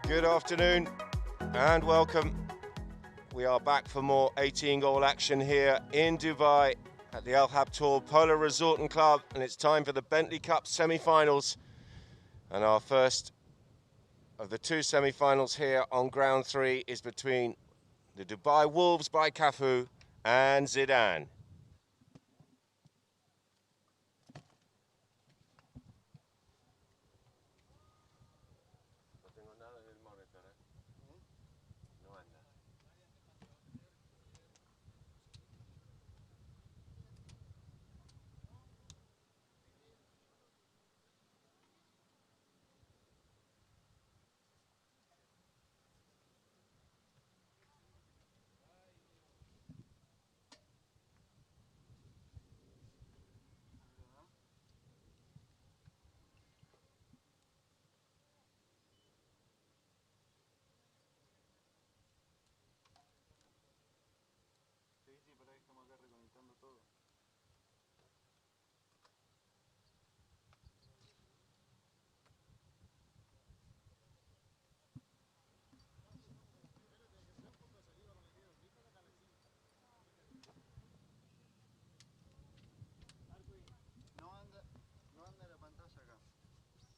Good afternoon and welcome. We are back for more 18-goal action here in Dubai at the Al Habtoor Polo Resort and Club, and it's time for the Bentley Cup semi-finals. And our first of the two semi-finals here on ground 3 is between the Dubai Wolves by CAFU and Zedan.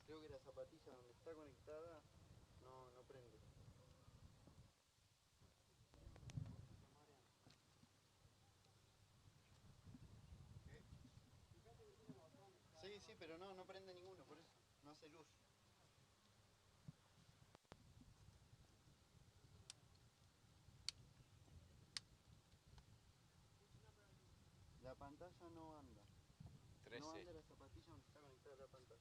Creo que la zapatilla donde está conectada no prende. Sí, pero no prende ninguno, por eso no hace luz. La pantalla no anda. 13. No anda la zapatilla donde está conectada la pantalla.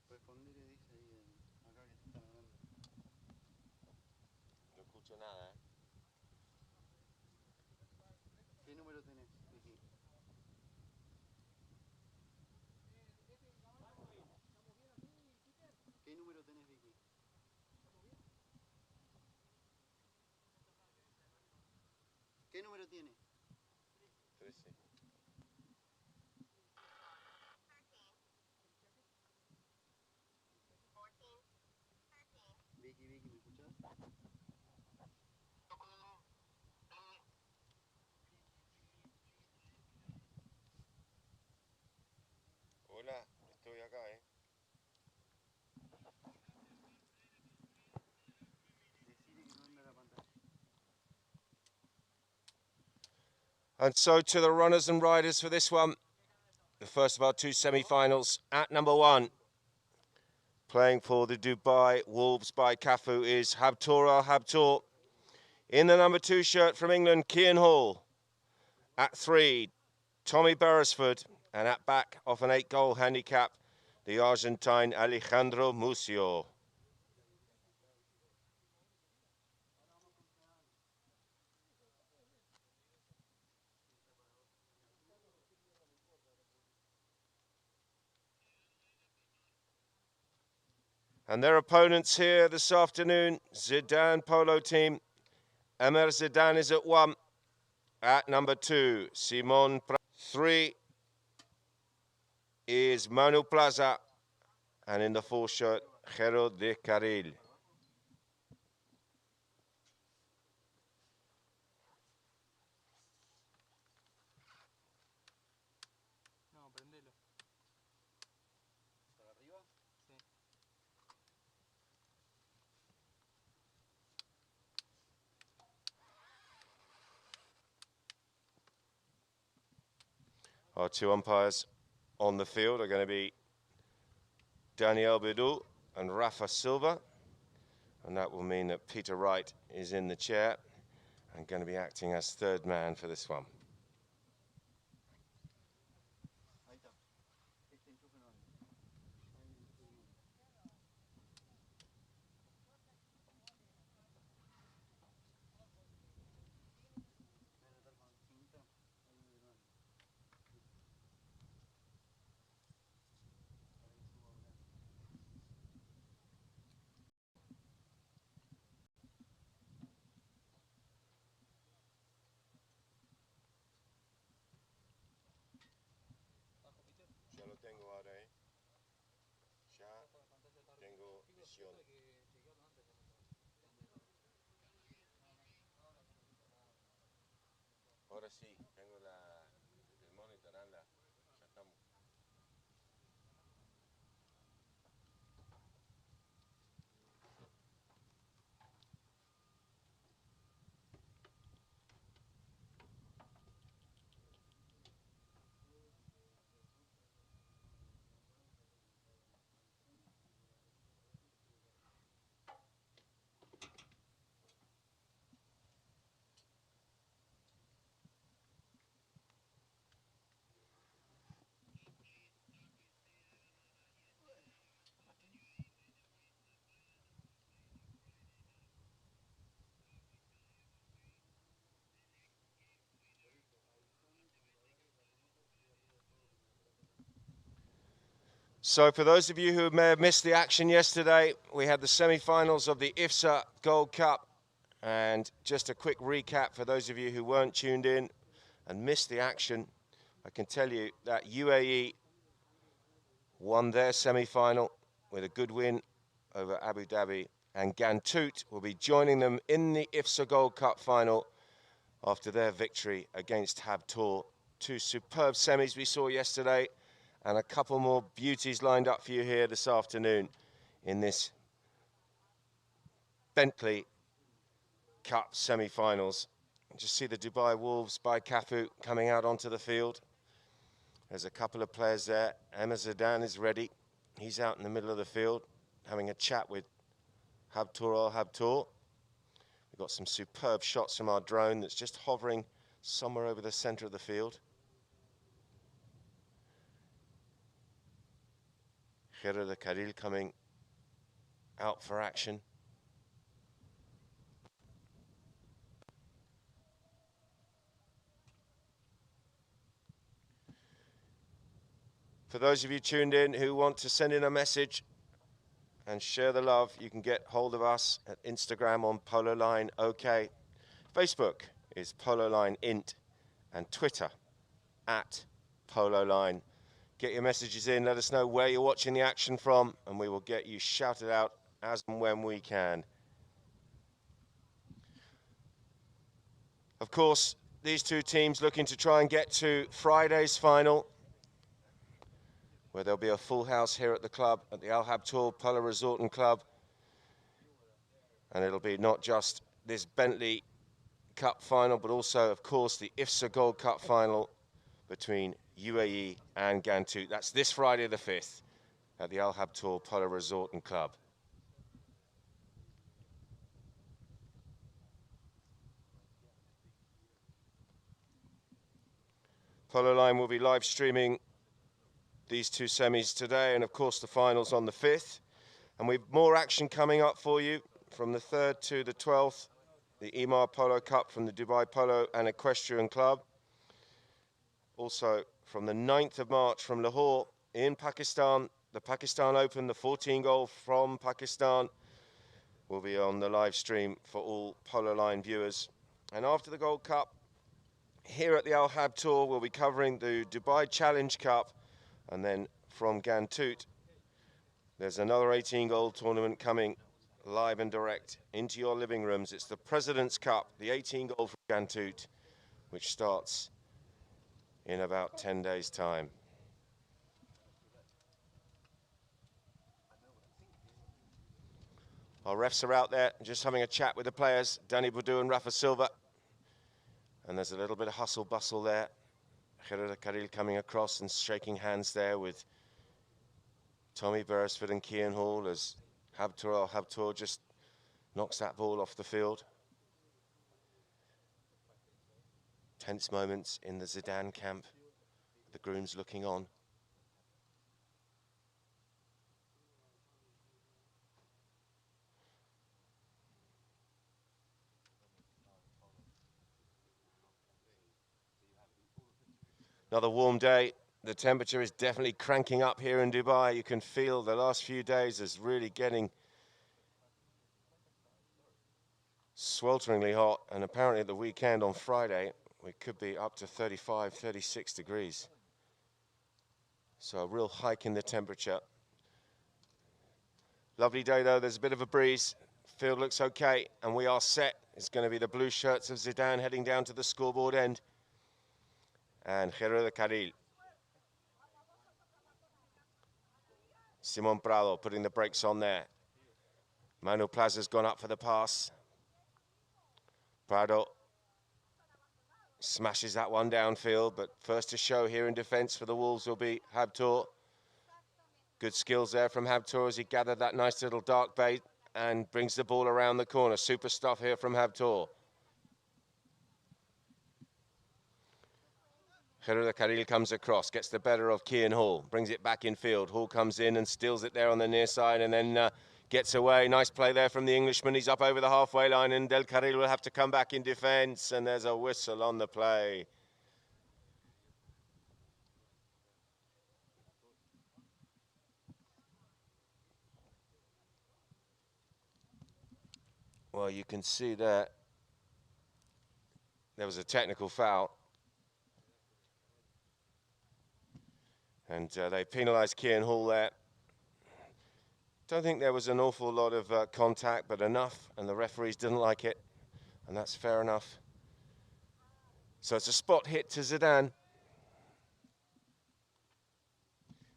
Responder le dice ahí acá que te están hablando. No escucho nada, ¿Qué número tenés, Vicky? ¿Qué número tenés, Vicky? ¿Qué número tiene? 13. Vicky, ¿me escuchás? Hola, estoy acá, Decile que no anda la pantalla. And so to the runners and riders for this one, the first of our two semi-finals at number 1. Playing for the Dubai Wolves by CAFU is Habtoor Al Habtoor. In the number 2 shirt from England, Kian Hall. At 3, Tommy Beresford. And at back, off an 8-goal handicap, the Argentine Alejandro Mucio. And their opponents here this afternoon, Zedan Polo Team. Emir Zedan is at 1. At number 2, Simon. 3 is Manu Plaza. And in the 4 shirt, Jero de Carril. No, prendelo. ¿Para arriba? Sí. Our 2 umpires on the field are going to be Daniel Bidou and Rafa Silva. And that will mean that Peter Wright is in the chair and going to be acting as third man for this one. Ahí está. Este enchufe no anda. Ahora sí, tengo el monitor, anda, sacamos. So for those of you who may have missed the action yesterday, we had the semi-finals of the IFZA Gold Cup. And just a quick recap for those of you who weren't tuned in and missed the action. I can tell you that UAE won their semi-final with a good win over Abu Dhabi. And Gantut will be joining them in the IFZA Gold Cup final after their victory against Habtoor. Two superb semis we saw yesterday, and a couple more beauties lined up for you here this afternoon in this Bentley Cup semi-finals. Just see the Dubai Wolves by CAFU coming out onto the field. There's a couple of players there. Zedan is ready. He's out in the middle of the field having a chat with Habtoor Habtoor. We've got some superb shots from our drone that's just hovering somewhere over the center of the field. Gerard Karil coming out for action. For those of you tuned in who want to send in a message and share the love, you can get hold of us at Instagram on Polo Line OK. Facebook is Polo Line Int, and Twitter at Polo Line. Get your messages in, let us know where you're watching the action from, and we will get you shouted out as and when we can. Of course, these two teams looking to try and get to Friday's final, where there'll be a full house here at the club, at the Al Habtoor Polo Resort and Club. And it'll be not just this Bentley Cup final, but also, of course, the IFZA Gold Cup final between UAE and Gantut. That's this Friday the 5th at the Al Habtoor Polo Resort and Club. Polo Line will be live streaming these two semis today, and of course the finals on the 5th. And we've more action coming up for you from the 3rd to the 12th. The Emaar Polo Cup from the Dubai Polo and Equestrian Club. Also from the 9th of March from Lahore in Pakistan, the Pakistan Open, the 14-goal from Pakistan will be on the live stream for all Polo Line viewers. And after the Gold Cup, here at the Al Habtoor, we'll be covering the Dubai Challenge Cup, and then from Gantut, there's another 18-goal tournament coming live and direct into your living rooms. It's the President's Cup, the 18-goal from Gantut, which starts in about 10 days' time. Our refs are out there just having a chat with the players, Danny Boudou and Rafa Silva. And there's a little bit of hustle bustle there. Gerard Karil coming across and shaking hands there with Tommy Beresford and Cian Hall as Habtoor just knocks that ball off the field. Tense moments in the Zedan camp. The grooms looking on. Another warm day. The temperature is definitely cranking up here in Dubai. You can feel the last few days is really getting swelteringly hot. And apparently at the weekend on Friday, we could be up to 35, 36 degrees. So a real hike in the temperature. Lovely day though, there's a bit of a breeze. Field looks okay, and we are set. It's going to be the blue shirts of Zedan heading down to the scoreboard end. And Hero de Carril. Simon Prado putting the brakes on there. Manu Plaza's gone up for the pass. Prado smashes that one downfield, but first to show here in defence for the Wolves will be Habtoor. Good skills there from Habtoor as he gathered that nice little dark bait and brings the ball around the corner. Super stuff here from Habtoor. Hero de Carril comes across, gets the better of Kian Hall, brings it back in field. Hall comes in and steals it there on the near side and then gets away. Nice play there from the Englishman. He's up over the halfway line and Del Carril will have to come back in defence, and there's a whistle on the play. Well, you can see that there was a technical foul. And they penalised Kian Hall there. Don't think there was an awful lot of contact, but enough, and the referees didn't like it, and that's fair enough. So it's a spot hit to Zedan.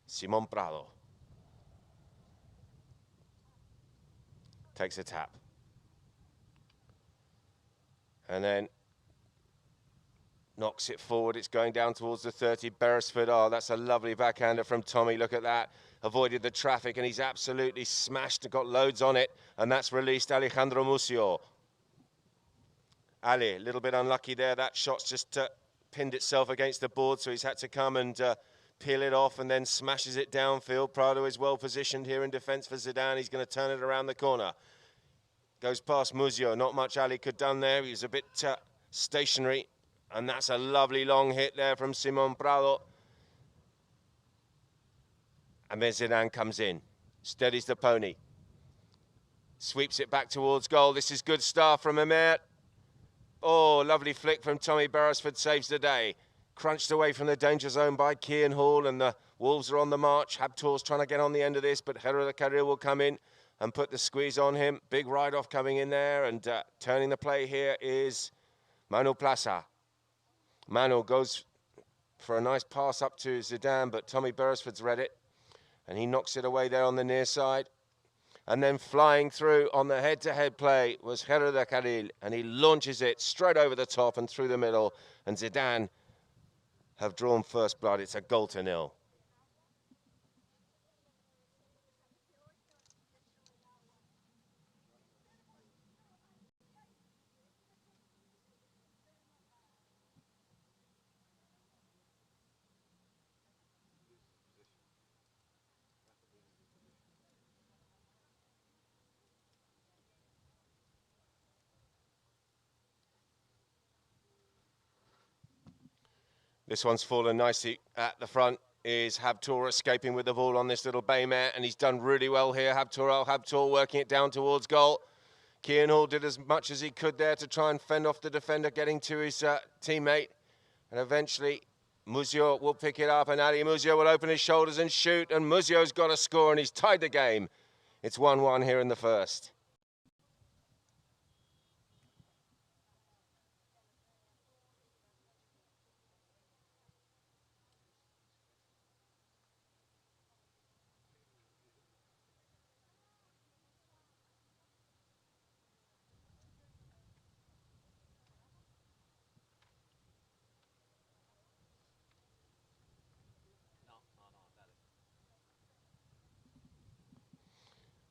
Simon Prado takes a tap. And then knocks it forward. It's going down towards the 30. Beresford, oh, that's a lovely backhander from Tommy. Look at that. Avoided the traffic, and he's absolutely smashed. Got loads on it, and that's released Alejandro Musio. Ali, a little bit unlucky there. That shot's just pinned itself against the board, so he's had to come and peel it off and then smashes it downfield. Prado is well positioned here in defence for Zedan. He's going to turn it around the corner. Goes past Musio. Not much Ali could done there. He was a bit stationary. And that's a lovely long hit there from Simon Prado. And then Zedan comes in, steadies the pony, sweeps it back towards goal. This is good stuff from Amir. Oh, lovely flick from Tommy Beresford, saves the day. Crunched away from the danger zone by Kian Hall, and the Wolves are on the march. Habtoor's trying to get on the end of this, but Hero de Carril will come in and put the squeeze on him. Big ride-off coming in there, and turning the play here is Manu Plaza. Manu goes for a nice pass up to Zedan, but Tommy Beresford's read it, and he knocks it away there on the near side. And then flying through on the head-to-head play was Hero de Carril, and he launches it straight over the top and through the middle, and Zedan have drawn first blood. It's a 0-0. This one's fallen nicely at the front. Is Habtoor escaping with the ball on this little bay mare, and he's done really well here. Habtoor working it down towards goal. Kian Hall did as much as he could there to try and fend off the defender, getting to his teammate. And eventually, Musio will pick it up, and Ali Musio will open his shoulders and shoot, and Musio's got a score, and he's tied the game. It's 1-1 here in the first.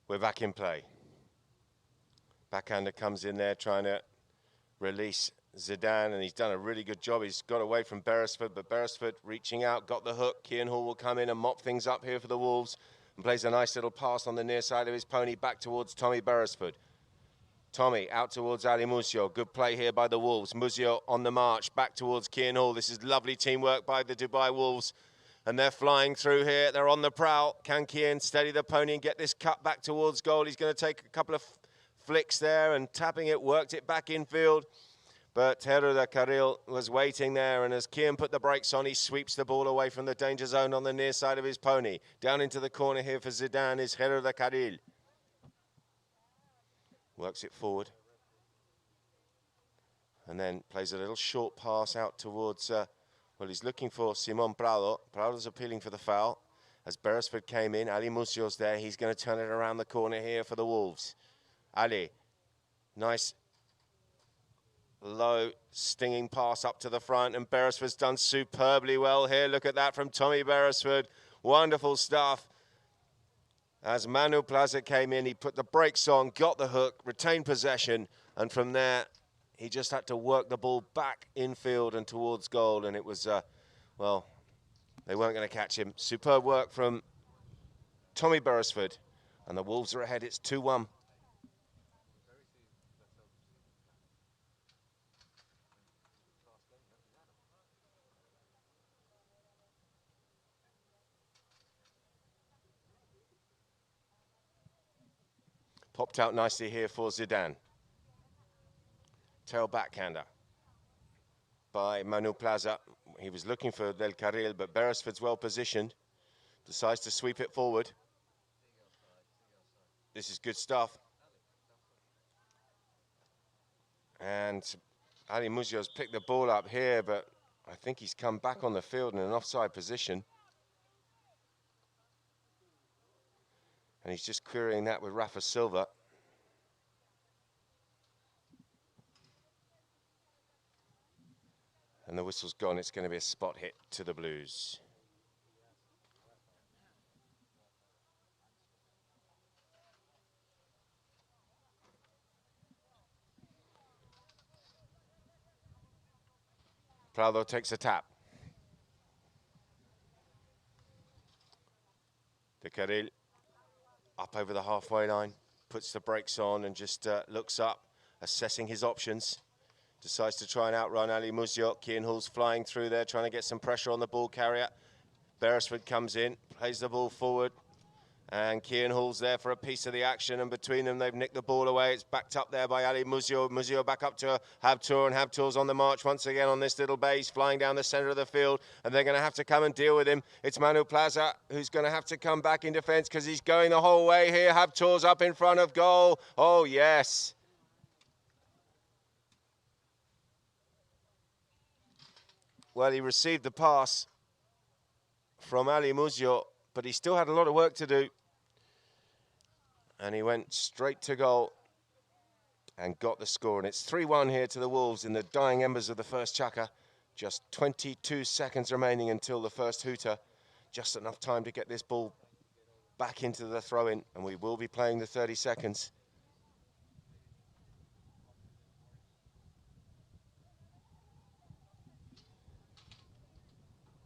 We're back in play. Backhander comes in there trying to release Zedan, and he's done a really good job. He's got away from Beresford, but Beresford reaching out, got the hook. Kian Hall will come in and mop things up here for the Wolves and plays a nice little pass on the near side of his pony back towards Tommy Beresford. Tommy out towards Ali Musio. Good play here by the Wolves. Musio on the march back towards Kian Hall. This is lovely teamwork by the Dubai Wolves. And they're flying through here. They're on the prowl. Can Kian steady the pony and get this cut back towards goal? He's going to take a couple of flicks there and tapping it, worked it back infield. But Hero de Carril was waiting there, and as Kian put the brakes on, he sweeps the ball away from the danger zone on the near side of his pony. Down into the corner here for Zedan is Hero de Carril. Works it forward. And then plays a little short pass out towards, well, he's looking for Simon Prado. Prado's appealing for the foul. As Beresford came in, Ali Mucio's there. He's going to turn it around the corner here for the Wolves. Ali, nice low stinging pass up to the front, and Beresford's done superbly well here. Look at that from Tommy Beresford. Wonderful stuff. As Manu Plaza came in, he put the brakes on, got the hook, retained possession, and from there, he just had to work the ball back infield and towards goal, and it was, well, they weren't going to catch him. Superb work from Tommy Beresford, and the Wolves are ahead. It's 2-1. Popped out nicely here for Zedan. Tail backhander by Manu Plaza. He was looking for Del Carril, but Beresford's well positioned. Decides to sweep it forward. This is good stuff. And Ali Mucio's picked the ball up here, but I think he's come back on the field in an offside position. And he's just querying that with Rafa Silva. And the whistle's gone. It's going to be a spot hit to the Blues. Prado takes a tap. De Carril up over the halfway line, puts the brakes on and just looks up, assessing his options. Decides to try and outrun Ali Mucio. Cian Hall's flying through there, trying to get some pressure on the ball carrier. Beresford comes in, plays the ball forward, and Cian Hall's there for a piece of the action, and between them they've nicked the ball away. It's backed up there by Ali Mucio. Mucio back up to Habtour, and Habtour's on the march once again on this little base, flying down the centre of the field, and they're going to have to come and deal with him. It's Manu Plaza who's going to have to come back in defence because he's going the whole way here. Habtour's up in front of goal. Oh, yes. Well, he received the pass from Ali Mucio, but he still had a lot of work to do. And he went straight to goal and got the score. And it's 3-1 here to the Wolves in the dying embers of the first chukka. Just 22 seconds remaining until the first hooter. Just enough time to get this ball back into the throw-in. And we will be playing the 30 seconds.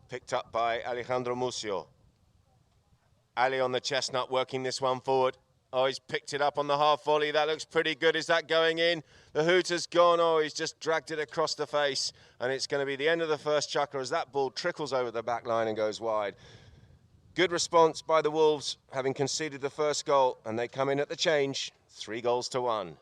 Picked up by Alejandro Mucio. Ali on the chestnut, working this one forward. Oh, he's picked it up on the half volley. That looks pretty good. Is that going in? The hooter's gone. Oh, he's just dragged it across the face. And it's going to be the end of the first chukka as that ball trickles over the back line and goes wide. Good response by the Wolves, having conceded the first goal. And they come in at the change, 3-1.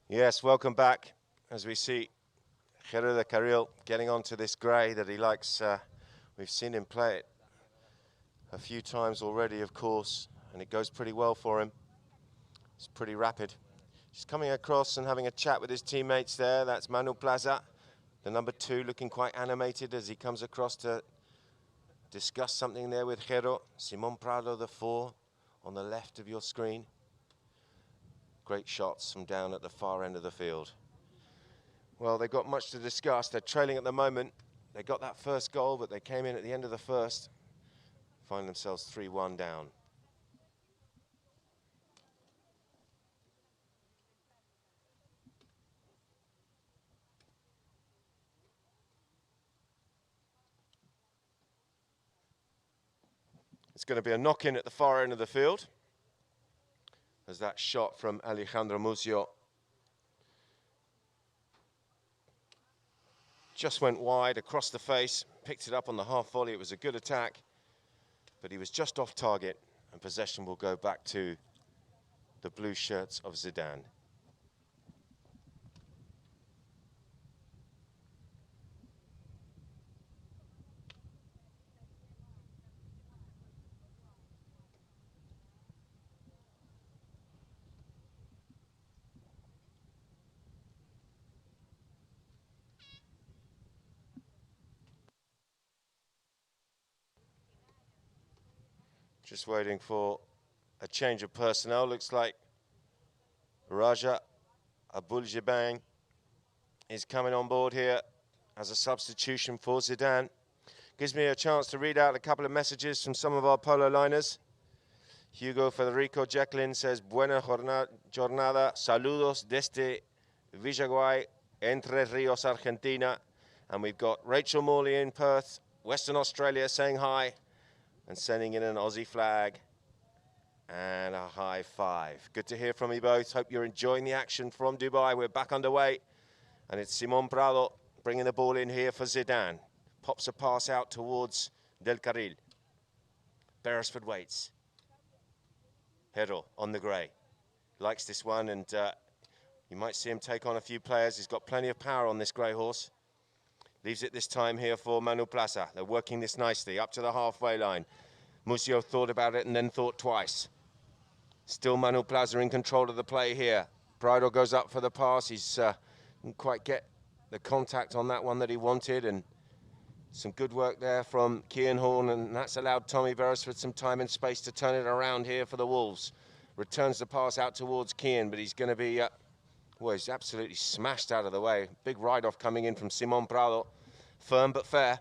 Yes, welcome back. As we see Gerardo Carril getting onto this grey that he likes. We've seen him play it a few times already, of course, and it goes pretty well for him. It's pretty rapid. He's coming across and having a chat with his teammates there. That's Manuel Plaza, the number 2, looking quite animated as he comes across to discuss something there with Gero. Simon Prado, the 4, on the left of your screen. Great shots from down at the far end of the field. Well, they've got much to discuss. They're trailing at the moment. They got that first goal, but they came in at the end of the first. Find themselves 3-1 down. It's going to be a knock-in at the far end of the field. As that shot from Alejandro Muzio just went wide across the face, picked it up on the half volley. It was a good attack, but he was just off target, and possession will go back to the blue shirts of Zedan. Just waiting for a change of personnel. Looks like Raja Abul-Jabang is coming on board here as a substitution for Zedan. Gives me a chance to read out a couple of messages from some of our polo liners. Hugo Federico Jacqueline says, Buena jornada, saludos desde Villaguay, Entre Rios, Argentina. And we've got Rachel Morley in Perth, Western Australia, saying hi and sending in an Aussie flag and a high five. Good to hear from you both. Hope you're enjoying the action from Dubai. We're back underway, and it's Simon Prado bringing the ball in here for Zedan. Pops a pass out towards Del Carril. Beresford waits. Hero on the grey. Likes this one, and you might see him take on a few players. He's got plenty of power on this grey horse. Leaves it this time here for Manuel Plaza. They're working this nicely up to the halfway line. Musio thought about it and then thought twice. Still Manuel Plaza in control of the play here. Prado goes up for the pass. He's didn't quite get the contact on that one that he wanted, and some good work there from Cian Horn, and that's allowed Tommy Beresford some time and space to turn it around here for the Wolves. Returns the pass out towards Cian, but he's going to be, well, he's absolutely smashed out of the way. Big ride-off coming in from Simon Prado. Firm but fair.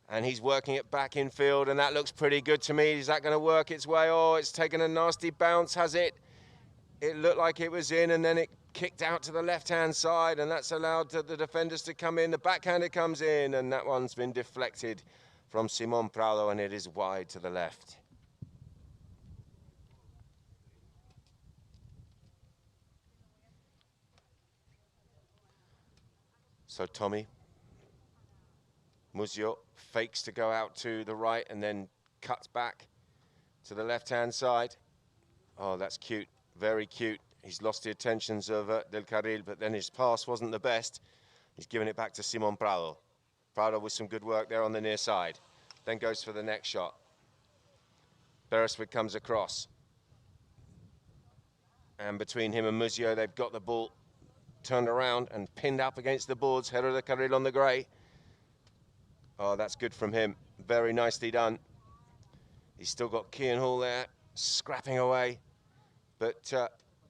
And he's working it back in field, and that looks pretty good to me. Is that going to work its way? Oh, it's taken a nasty bounce, has it? It looked like it was in, and then it kicked out to the left-hand side, and that's allowed the defenders to come in. The backhander comes in, and that one's been deflected from Simon Prado, and it is wide to the left. So Tommy Muzio fakes to go out to the right and then cuts back to the left-hand side. Oh, that's cute. Very cute. He's lost the attentions of Del Carril, but then his pass wasn't the best. He's given it back to Simon Prado. Prado with some good work there on the near side. Then goes for the next shot. Beresford comes across. And between him and Muzio, they've got the ball turned around and pinned up against the boards. Hero de Carril on the grey. Oh, that's good from him. Very nicely done. He's still got Cian Hall there, scrapping away. But,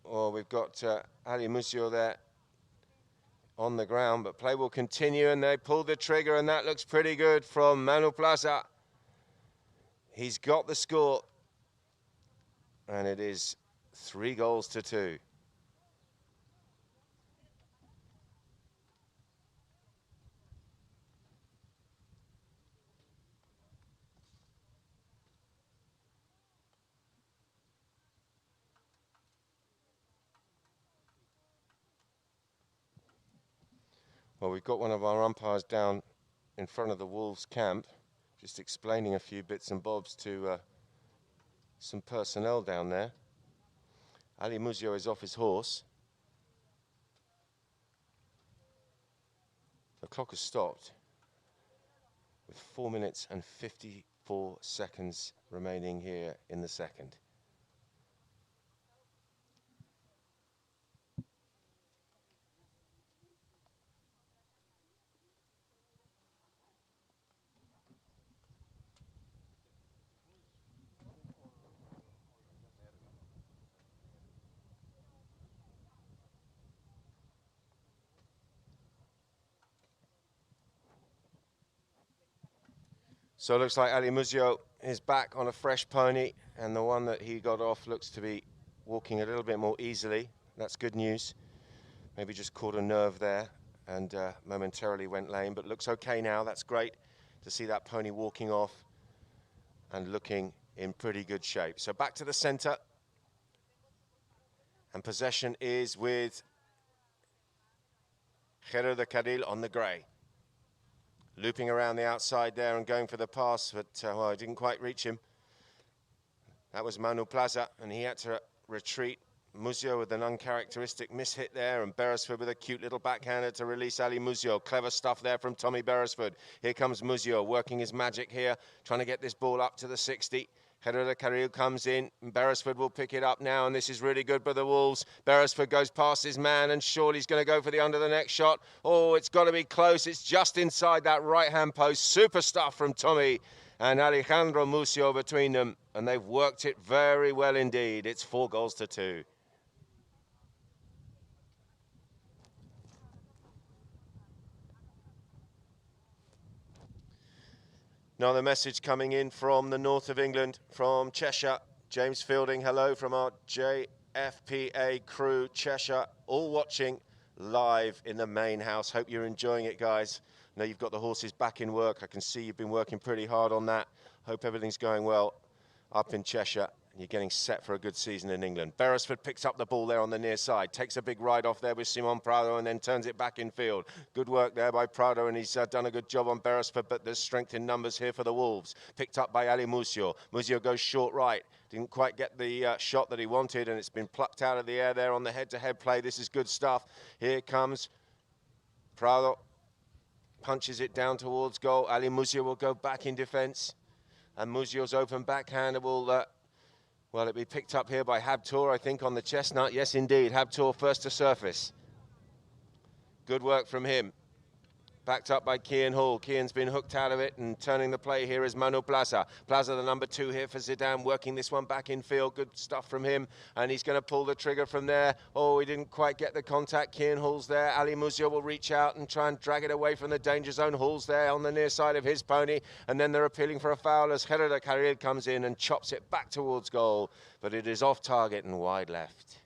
we've got Ali Muzio there on the ground. But play will continue, and they pull the trigger, and that looks pretty good from Manuel Plaza. He's got the score. And it is 3-2. Well, we've got one of our umpires down in front of the Wolves camp, just explaining a few bits and bobs to some personnel down there. Ali Muzio is off his horse. The clock has stopped with 4 minutes and 54 seconds remaining here in the second. So it looks like Ali Muzio is back on a fresh pony, and the one that he got off looks to be walking a little bit more easily. That's good news. Maybe just caught a nerve there and momentarily went lame, but looks okay now. That's great to see that pony walking off and looking in pretty good shape. So back to the center, and possession is with Jero de Carril on the grey. Looping around the outside there and going for the pass, but well, I didn't quite reach him. That was Manu Plaza, and he had to retreat. Muzio with an uncharacteristic mishit there, and Beresford with a cute little backhander to release Ali Muzio. Clever stuff there from Tommy Beresford. Here comes Muzio working his magic here, trying to get this ball up to the 60. Jero de Carril comes in, and Beresford will pick it up now, and this is really good for the Wolves. Beresford goes past his man, and surely he's going to go for the under the next shot. Oh, it's got to be close. It's just inside that right-hand post. Super stuff from Tommy and Alejandro Muzio between them, and they've worked it very well indeed. It's 4-2. Another message coming in from the north of England, from Cheshire. James Fielding, hello from our JFPA crew, Cheshire, all watching live in the main house. Hope you're enjoying it, guys. I know you've got the horses back in work. I can see you've been working pretty hard on that. Hope everything's going well up in Cheshire. You're getting set for a good season in England. Beresford picks up the ball there on the near side, takes a big ride off there with Simon Prado and then turns it back in field. Good work there by Prado, and he's done a good job on Beresford, but there's strength in numbers here for the Wolves. Picked up by Ali Muzio. Muzio goes short right. Didn't quite get the shot that he wanted, and it's been plucked out of the air there on the head-to-head play. This is good stuff. Here comes Prado. Punches it down towards goal. Ali Muzio will go back in defence. And Muzio's open backhand will... well, it'll be picked up here by Habtour, I think, on the chestnut. Yes, indeed. Habtour first to surface. Good work from him. Backed up by Kian Hall. Kian's been hooked out of it, and turning the play here is Manu Plaza. Plaza, the number 2 here for Zedan, working this one back in field. Good stuff from him, and he's going to pull the trigger from there. Oh, he didn't quite get the contact. Kian Hall's there. Ali Muzio will reach out and try and drag it away from the danger zone. Hall's there on the near side of his pony, and then they're appealing for a foul as Jero de Carril comes in and chops it back towards goal, but it is off target and wide left.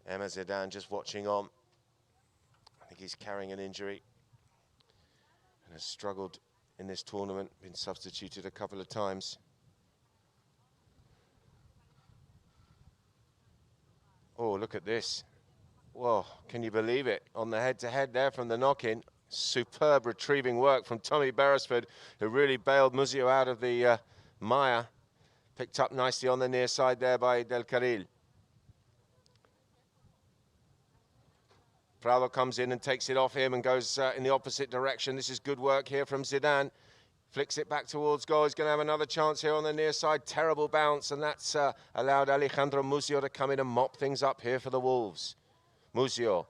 Emma Zedan just watching on. I think he's carrying an injury and has struggled in this tournament, been substituted a couple of times. Oh, look at this. Whoa, can you believe it? On the head-to-head there from the knock-in. Superb retrieving work from Tommy Beresford, who really bailed Muzio out of the mire. Picked up nicely on the near side there by Del Carril. Prado comes in and takes it off him and goes in the opposite direction. This is good work here from Zedan. Flicks it back towards goal. He's going to have another chance here on the near side. Terrible bounce, and that's allowed Alejandro Muzio to come in and mop things up here for the Wolves. Muzio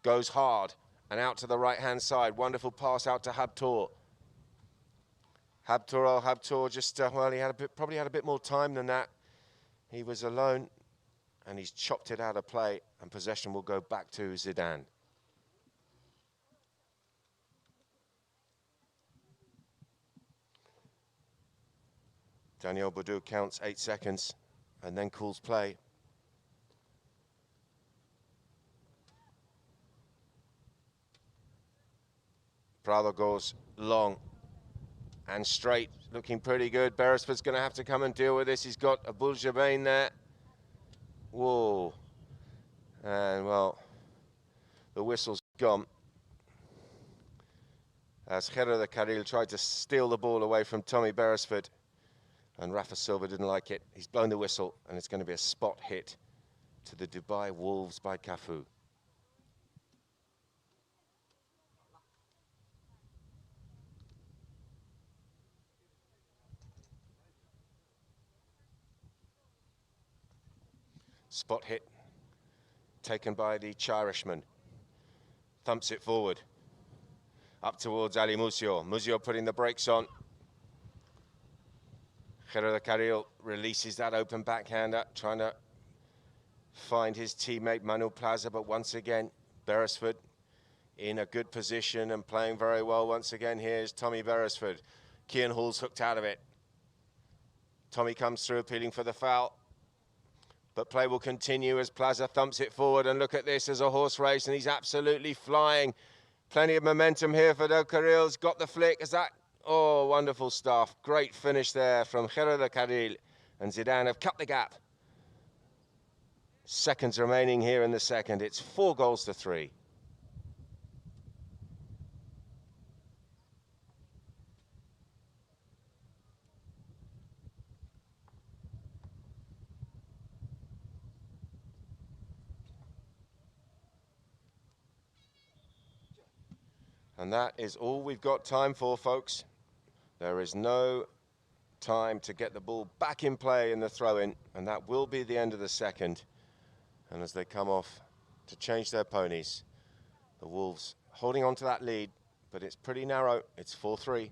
goes hard and out to the right-hand side. Wonderful pass out to Habtour. Habtour just, well, he had probably had a bit more time than that. He was alone, and he's chopped it out of play, and possession will go back to Zedan. Daniel Boudou counts 8 seconds and then calls play. Prado goes long and straight, looking pretty good. Beresford's going to have to come and deal with this. He's got a Buljabane there. Whoa. And, well, the whistle's gone, as Jero de Carril tried to steal the ball away from Tommy Beresford. And Rafa Silva didn't like it. He's blown the whistle, and it's going to be a spot hit to the Dubai Wolves by CAFU. Spot hit taken by the Irishman. Thumps it forward. Up towards Ali Musio. Musio putting the brakes on. Gerardo Carril releases that open backhander, trying to find his teammate Manuel Plaza, but once again, Beresford in a good position and playing very well once again. Here's Tommy Beresford. Cian Hall's hooked out of it. Tommy comes through appealing for the foul, but play will continue as Plaza thumps it forward, and look at this as a horse race, and he's absolutely flying. Plenty of momentum here for Del Carril's got the flick. Is that, oh, wonderful stuff. Great finish there from Gerardo Carril, and Zedan have cut the gap. Seconds remaining here in the second. It's 4-3. And that is all we've got time for, folks. There is no time to get the ball back in play in the throw-in, and that will be the end of the second. And as they come off to change their ponies, the Wolves holding on to that lead, but it's pretty narrow. It's 4-3.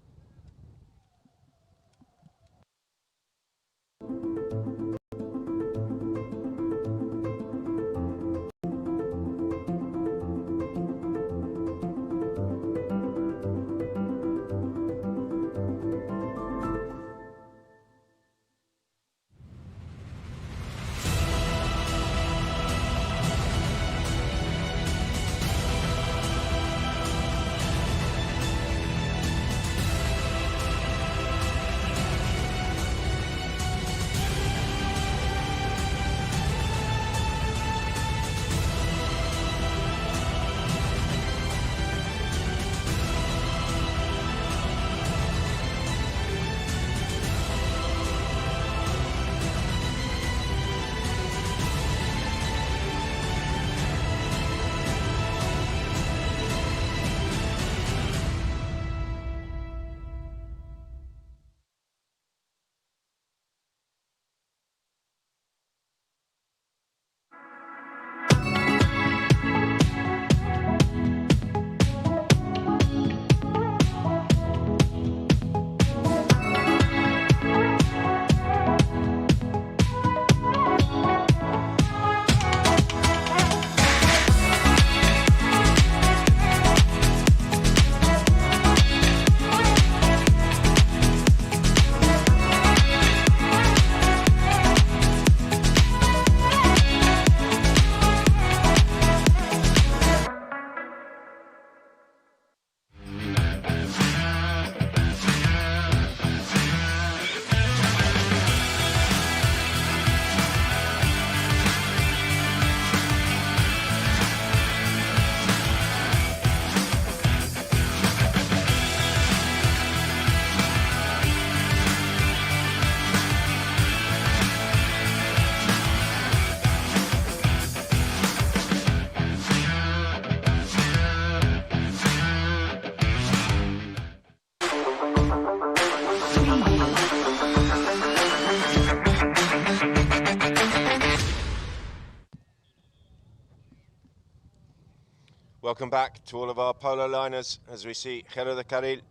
Welcome back to all of our polo liners as we see Gerardo Carril,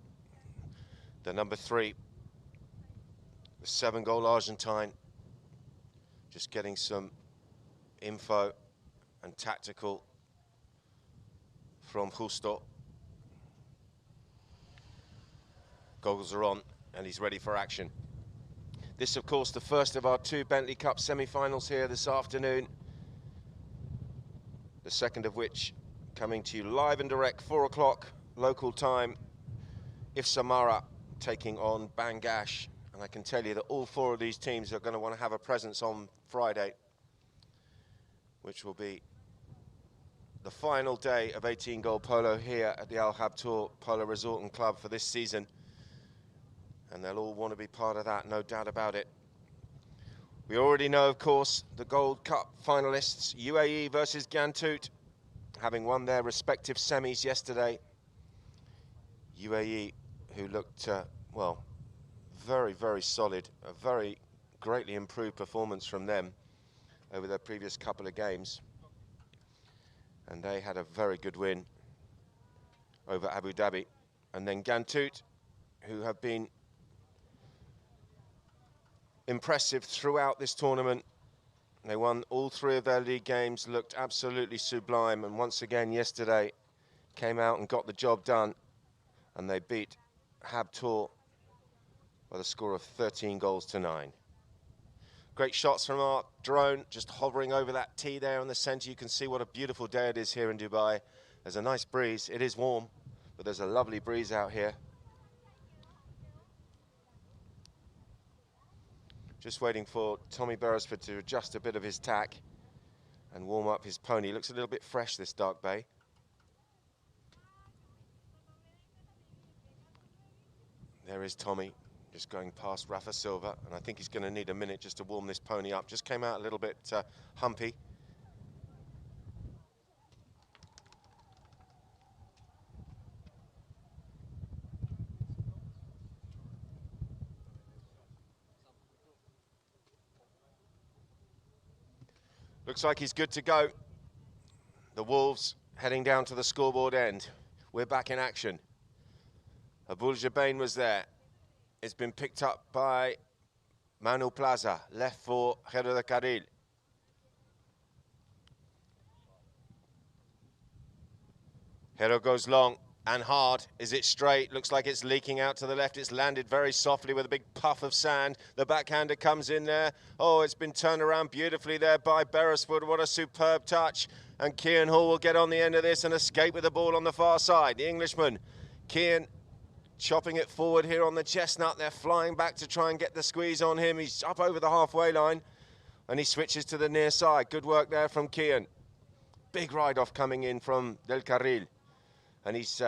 the number 3, the 7-goal Argentine, just getting some info and tactical from Justo. Goggles are on and he's ready for action. This, of course, the first of our 2 Bentley Cup semi-finals here this afternoon. The second of which coming to you live and direct, 4 o'clock local time. IFZA Mara taking on Bangash. And I can tell you that all 4 of these teams are going to want to have a presence on Friday, which will be the final day of 18-goal polo here at the Al Habtoor Polo Resort and Club for this season. And they'll all want to be part of that, no doubt about it. We already know, of course, the Gold Cup finalists, UAE versus Gantut, having won their respective semis yesterday. UAE, who looked, well, very, very solid, a very greatly improved performance from them. over their previous couple of games. And they had a very good win over Abu Dhabi. And then Gantut, who have been impressive throughout this tournament. They won all 3 of their league games, looked absolutely sublime, and once again yesterday came out and got the job done, and they beat Habtoor by the score of 13 goals to 9. Great shots from our drone, just hovering over that tee there in the centre. You can see what a beautiful day it is here in Dubai. There's a nice breeze. It is warm, but there's a lovely breeze out here. Just waiting for Tommy Beresford to adjust a bit of his tack and warm up his pony. Looks a little bit fresh, this Dark Bay. There is Tommy, just going past Rafa Silva, and I think he's going to need a minute just to warm this pony up. Just came out a little bit humpy. Looks like he's good to go. The Wolves heading down to the scoreboard end. We're back in action. Abul Jabain was there. It's been picked up by Manu Plaza, left for Hero de Carril. Hero goes long and hard. Is it straight? Looks like it's leaking out to the left. It's landed very softly with a big puff of sand. The backhander comes in there. Oh, it's been turned around beautifully there by Beresford. What a superb touch. And Kian Hall will get on the end of this and escape with the ball on the far side. The Englishman, Kian, chopping it forward here on the chestnut. They're flying back to try and get the squeeze on him. He's up over the halfway line and he switches to the near side. Good work there from Kian. Big ride-off coming in from Del Carril. And he's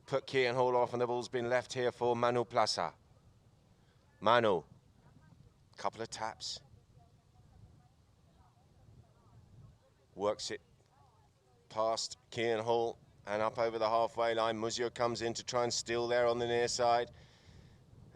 put Kian Hall off, and the ball's been left here for Manu Plaza. Manu, couple of taps. Works it past Kian Hall and up over the halfway line. Muzio comes in to try and steal there on the near side.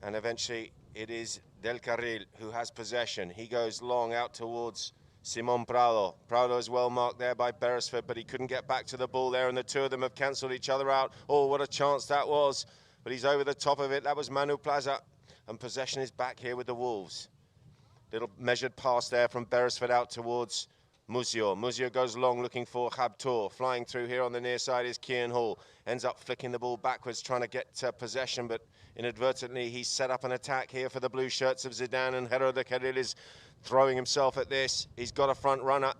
And eventually it is Del Carril who has possession. He goes long out towards Simon Prado. Prado is well marked there by Beresford, but he couldn't get back to the ball there, and the two of them have cancelled each other out. Oh, what a chance that was. But he's over the top of it. That was Manu Plaza. And possession is back here with the Wolves. Little measured pass there from Beresford out towards Muzio. Muzio goes long looking for Habtoor. Flying through here on the near side is Kian Hall. Ends up flicking the ball backwards, trying to get possession, but inadvertently he's set up an attack here for the blue shirts of Zedan, and Hero de Carril is throwing himself at this. He's got a front runner.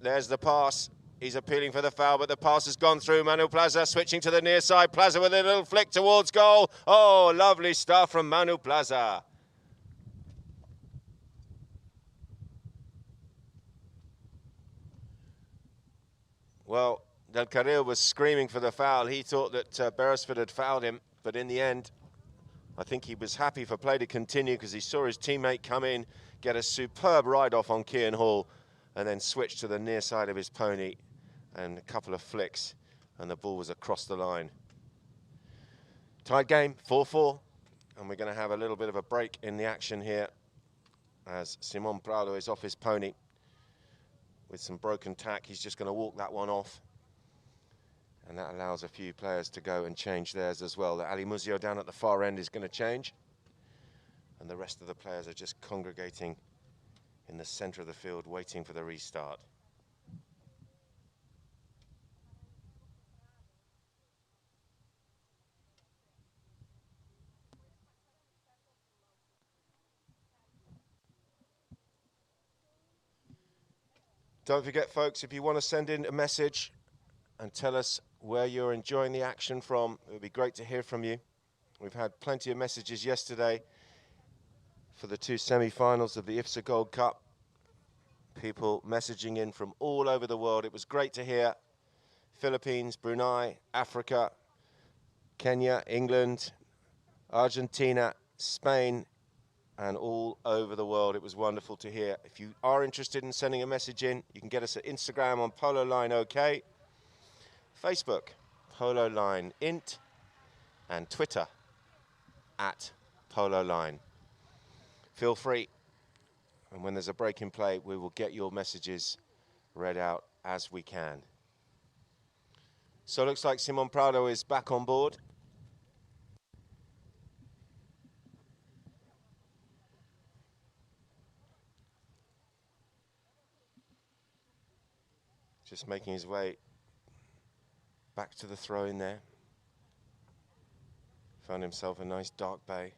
There's the pass. He's appealing for the foul, but the pass has gone through. Manu Plaza switching to the near side. Plaza with a little flick towards goal. Oh, lovely stuff from Manu Plaza. Well, Del Carril was screaming for the foul. He thought that Beresford had fouled him, but in the end, I think he was happy for play to continue because he saw his teammate come in, get a superb ride-off on Kian Hall, and then switch to the near side of his pony, and a couple of flicks, and the ball was across the line. Tied game, 4-4, and we're going to have a little bit of a break in the action here as Simon Prado is off his pony with some broken tack. He's just going to walk that one off, and that allows a few players to go and change theirs as well. Ali Muzio down at the far end is going to change, and the rest of the players are just congregating in the center of the field waiting for the restart. Don't forget, folks, if you want to send in a message and tell us where you're enjoying the action from, it would be great to hear from you. We've had plenty of messages yesterday for the two semi-finals of the IFZA Gold Cup. People messaging in from all over the world. It was great to hear. Philippines, Brunei, Africa, Kenya, England, Argentina, Spain, and all over the world. It was wonderful to hear. If you are interested in sending a message in, you can get us at Instagram on Polo Line OK, Facebook, Polo Line Int, and Twitter at Polo Line. Feel free And when there's a break in play, we will get your messages read out as we can. So it looks like Simon Prado is back on board. Just making his way back to the throw in there. Found himself a nice dark bay.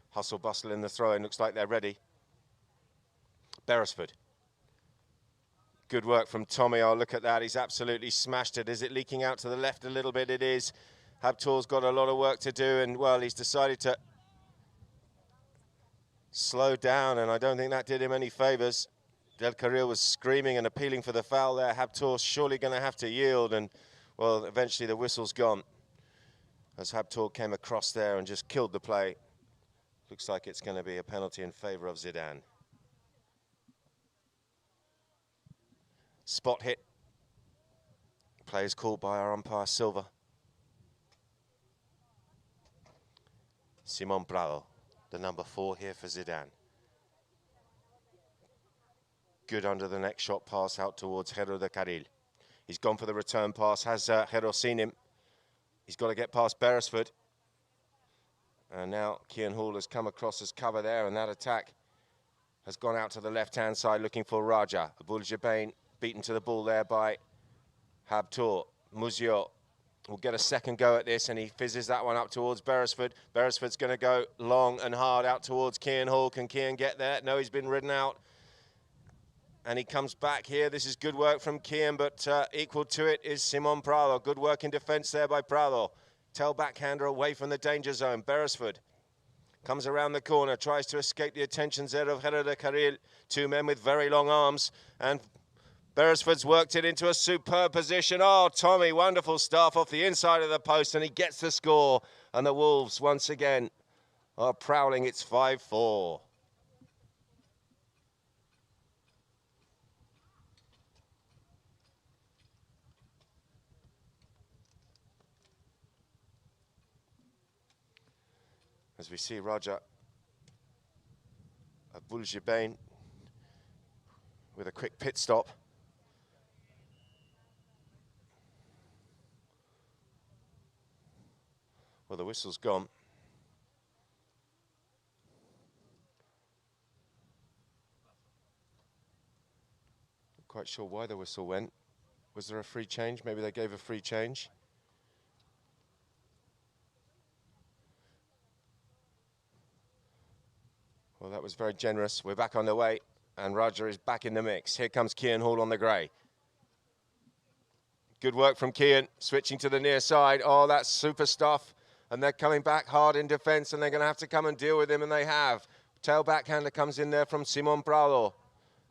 Hustle bustle in the throw in, looks like they're ready. Beresford. Good work from Tommy. Oh, look at that. He's absolutely smashed it. Is it leaking out to the left a little bit? It is. Habtor's got a lot of work to do, and, well, he's decided to slow down, and I don't think that did him any favours. Del Carril was screaming and appealing for the foul there. Habtor's surely going to have to yield, and, well, eventually the whistle's gone as Habtor came across there and just killed the play. Looks like it's going to be a penalty in favour of Zedan. Spot hit. Play is called by our umpire, Silva. Simon Prado, the number 4 here for Zedan. Good under the neck shot pass out towards Hero de Carril. He's gone for the return pass. Has Hero seen him? He's got to get past Beresford. And now Kian Hall has come across as cover there, and that attack has gone out to the left-hand side looking for Raja. Abul-Jabain beaten to the ball there by Habtor. Muzio will get a second go at this, and he fizzes that one up towards Beresford. Beresford's going to go long and hard out towards Kian Hall. Can Kian get there? No, he's been ridden out. And he comes back here. This is good work from Kian, but equal to it is Simon Prado. Good work in defence there by Prado. Tail backhander away from the danger zone. Beresford comes around the corner, tries to escape the attentions there of Hero de Carril. Two men with very long arms, and Beresford's worked it into a superb position. Oh, Tommy, wonderful stuff off the inside of the post, and he gets the score. And the Wolves, once again, are prowling. It's 5-4. As we see Raja Abul-Jabain with a quick pit stop. Well, the whistle's gone. Not quite sure why the whistle went. Was there a free change? Maybe they gave a free change. Well, that was very generous. We're back on the way, and Raja is back in the mix. Here comes Kian Hall on the grey. Good work from Kian, switching to the near side. Oh, that's super stuff. And they're coming back hard in defence, and they're going to have to come and deal with him, and they have. Tail backhander comes in there from Simon Prado.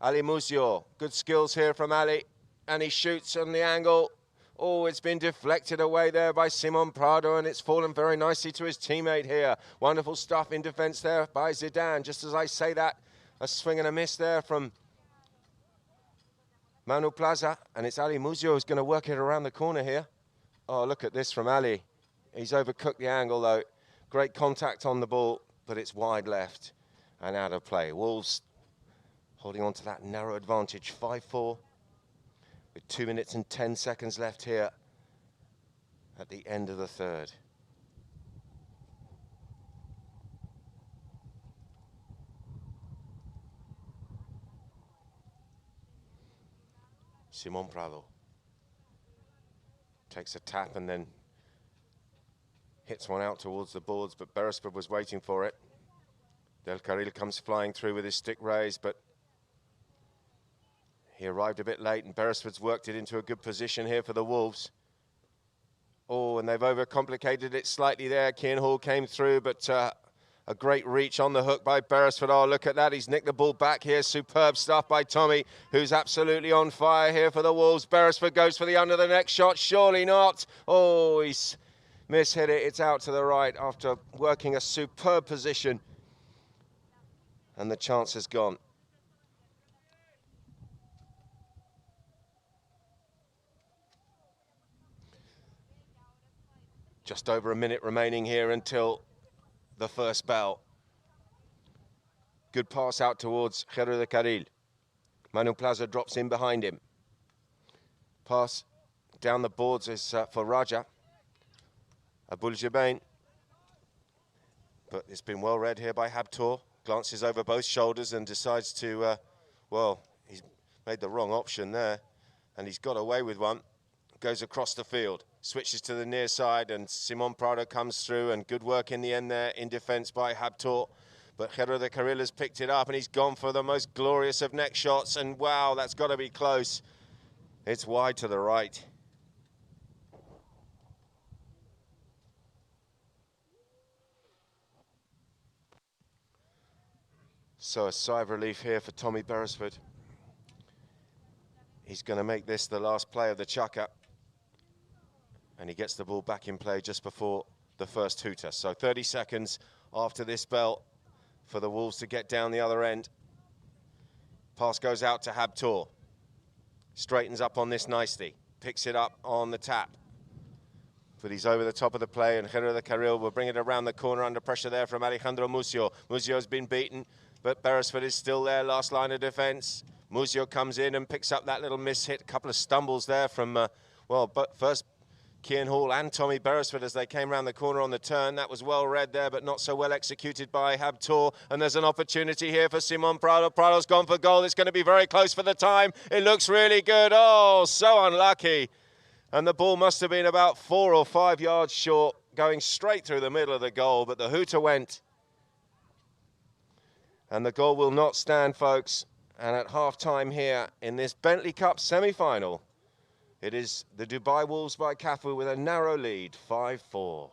Ali Muzio, good skills here from Ali, and he shoots on the angle. Oh, it's been deflected away there by Simon Prado, and it's fallen very nicely to his teammate here. Wonderful stuff in defence there by Zedan. Just as I say that, a swing and a miss there from Manu Plaza, and it's Ali Muzio who's going to work it around the corner here. Oh, look at this from Ali. He's overcooked the angle, though. Great contact on the ball, but it's wide left and out of play. Wolves holding on to that narrow advantage, 5-4. With 2 minutes and 10 seconds left here at the end of the third. Simon Prado takes a tap and then hits one out towards the boards, but Beresford was waiting for it. Del Carril comes flying through with his stick raised, but he arrived a bit late, and Beresford's worked it into a good position here for the Wolves. Oh, and they've overcomplicated it slightly there. Kian Hall came through, but a great reach on the hook by Beresford. Oh, look at that. He's nicked the ball back here. Superb stuff by Tommy, who's absolutely on fire here for the Wolves. Beresford goes for the under the neck shot. Surely not. Oh, he's mishit it. It's out to the right after working a superb position. And the chance is gone. Just over a minute remaining here until the first bell. Good pass out towards Hero de Carril. Manu Plaza drops in behind him. Pass down the boards is for Raja. Abul Jabain. But it's been well read here by Habtoor. Glances over both shoulders and decides to, well, he's made the wrong option there. And he's got away with one. Goes across the field. Switches to the near side and Simon Prado comes through, and good work in the end there in defence by Habtoor. But Hero de Carril has picked it up and he's gone for the most glorious of neck shots, and wow, that's got to be close. It's wide to the right. So a sigh of relief here for Tommy Beresford. He's going to make this the last play of the chukker. And he gets the ball back in play just before the first hooter. So 30 seconds after this bell for the Wolves to get down the other end. Pass goes out to Habtoor. Straightens up on this nicely. Picks it up on the tap. But he's over the top of the play, and Hero de Carril will bring it around the corner under pressure there from Alejandro Mucio. Mucio's been beaten, but Beresford is still there, last line of defence. Mucio comes in and picks up that little miss hit. A couple of stumbles there from, well, but first Cian Hall and Tommy Beresford as they came around the corner on the turn. That was well read there, but not so well executed by Habtoor. And there's an opportunity here for Simon Prado. Prado's gone for goal. It's going to be very close for the time. It looks really good. Oh, so unlucky. And the ball must have been about 4 or 5 yards short, going straight through the middle of the goal, but the hooter went. And the goal will not stand, folks. And at half-time here in this Bentley Cup semi-final, it is the Dubai Wolves by CAFU with a narrow lead, 5-4.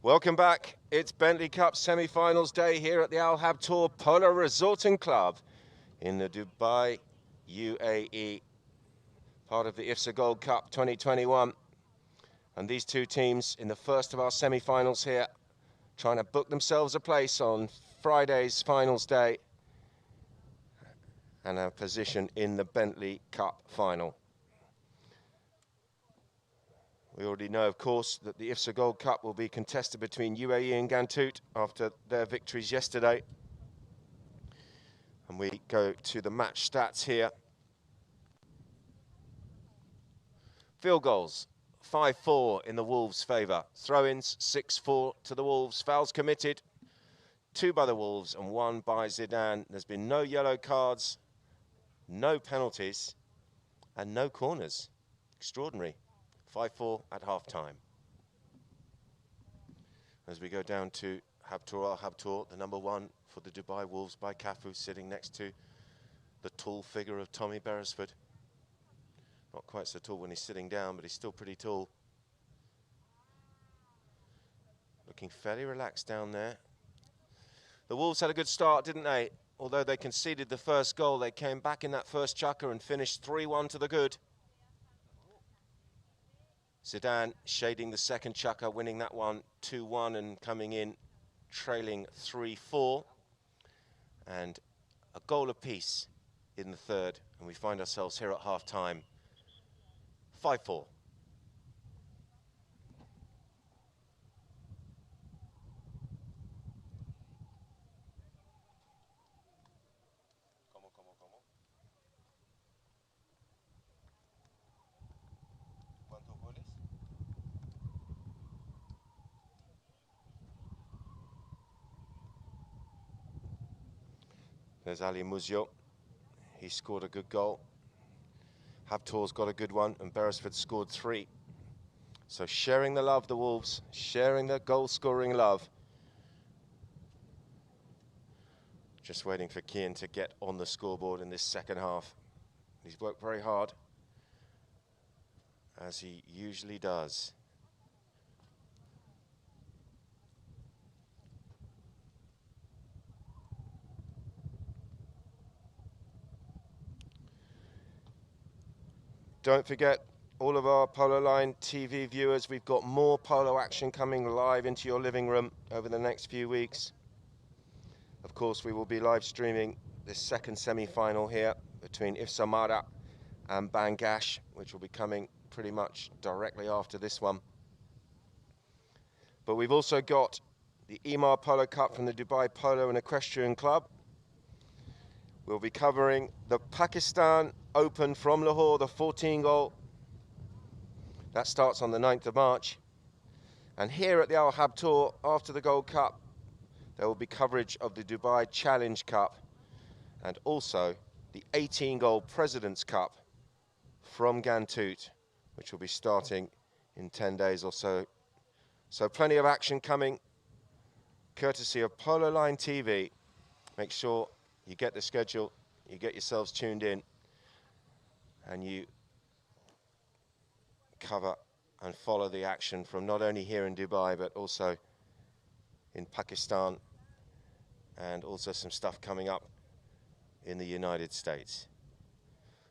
Welcome back. It's Bentley Cup semi-finals day here at the Al Habtoor Polo Resort and Club in the Dubai, UAE, part of the IFZA Gold Cup 2021. And these two teams in the first of our semi-finals here, trying to book themselves a place on Friday's finals day and a position in the Bentley Cup final. We already know, of course, that the IFZA Gold Cup will be contested between UAE and Gantoot after their victories yesterday. And we go to the match stats here. Field goals, 5-4 in the Wolves' favour. Throw-ins, 6-4 to the Wolves. Fouls committed, 2 by the Wolves and 1 by Zedan. There's been no yellow cards, no penalties, and no corners. Extraordinary. 5-4 at half-time. As we go down to Habtoor Al Habtoor, the number 1 for the Dubai Wolves by CAFU, sitting next to the tall figure of Tommy Beresford. Not quite so tall when he's sitting down, but he's still pretty tall. Looking fairly relaxed down there. The Wolves had a good start, didn't they? Although they conceded the first goal, they came back in that first chukker and finished 3-1 to the good. Zedan shading the second chukker, winning that one 2-1 and coming in trailing 3-4. And a goal apiece in the third. And we find ourselves here at half-time, 5-4. There's Ali Muzio. He scored a good goal. Habtoor's got a good one, and Beresford scored 3. So sharing the love, the Wolves, sharing the goal-scoring love. Just waiting for Kian to get on the scoreboard in this second half. He's worked very hard, as he usually does. Don't forget, all of our Polo Line TV viewers, we've got more polo action coming live into your living room over the next few weeks. Of course, we will be live streaming this second semi-final here between IFZA Mara and Bangash, which will be coming pretty much directly after this one. But we've also got the Emaar Polo Cup from the Dubai Polo and Equestrian Club. We'll be covering the Pakistan Open from Lahore, the 14-goal. That starts on the 9th of March. And here at the Al Habtoor, after the Gold Cup, there will be coverage of the Dubai Challenge Cup and also the 18-goal President's Cup from Gantoot, which will be starting in 10 days or so. So plenty of action coming, courtesy of Polo Line TV. Make sure you get the schedule, you get yourselves tuned in, and you cover and follow the action from not only here in Dubai, but also in Pakistan, and also some stuff coming up in the United States.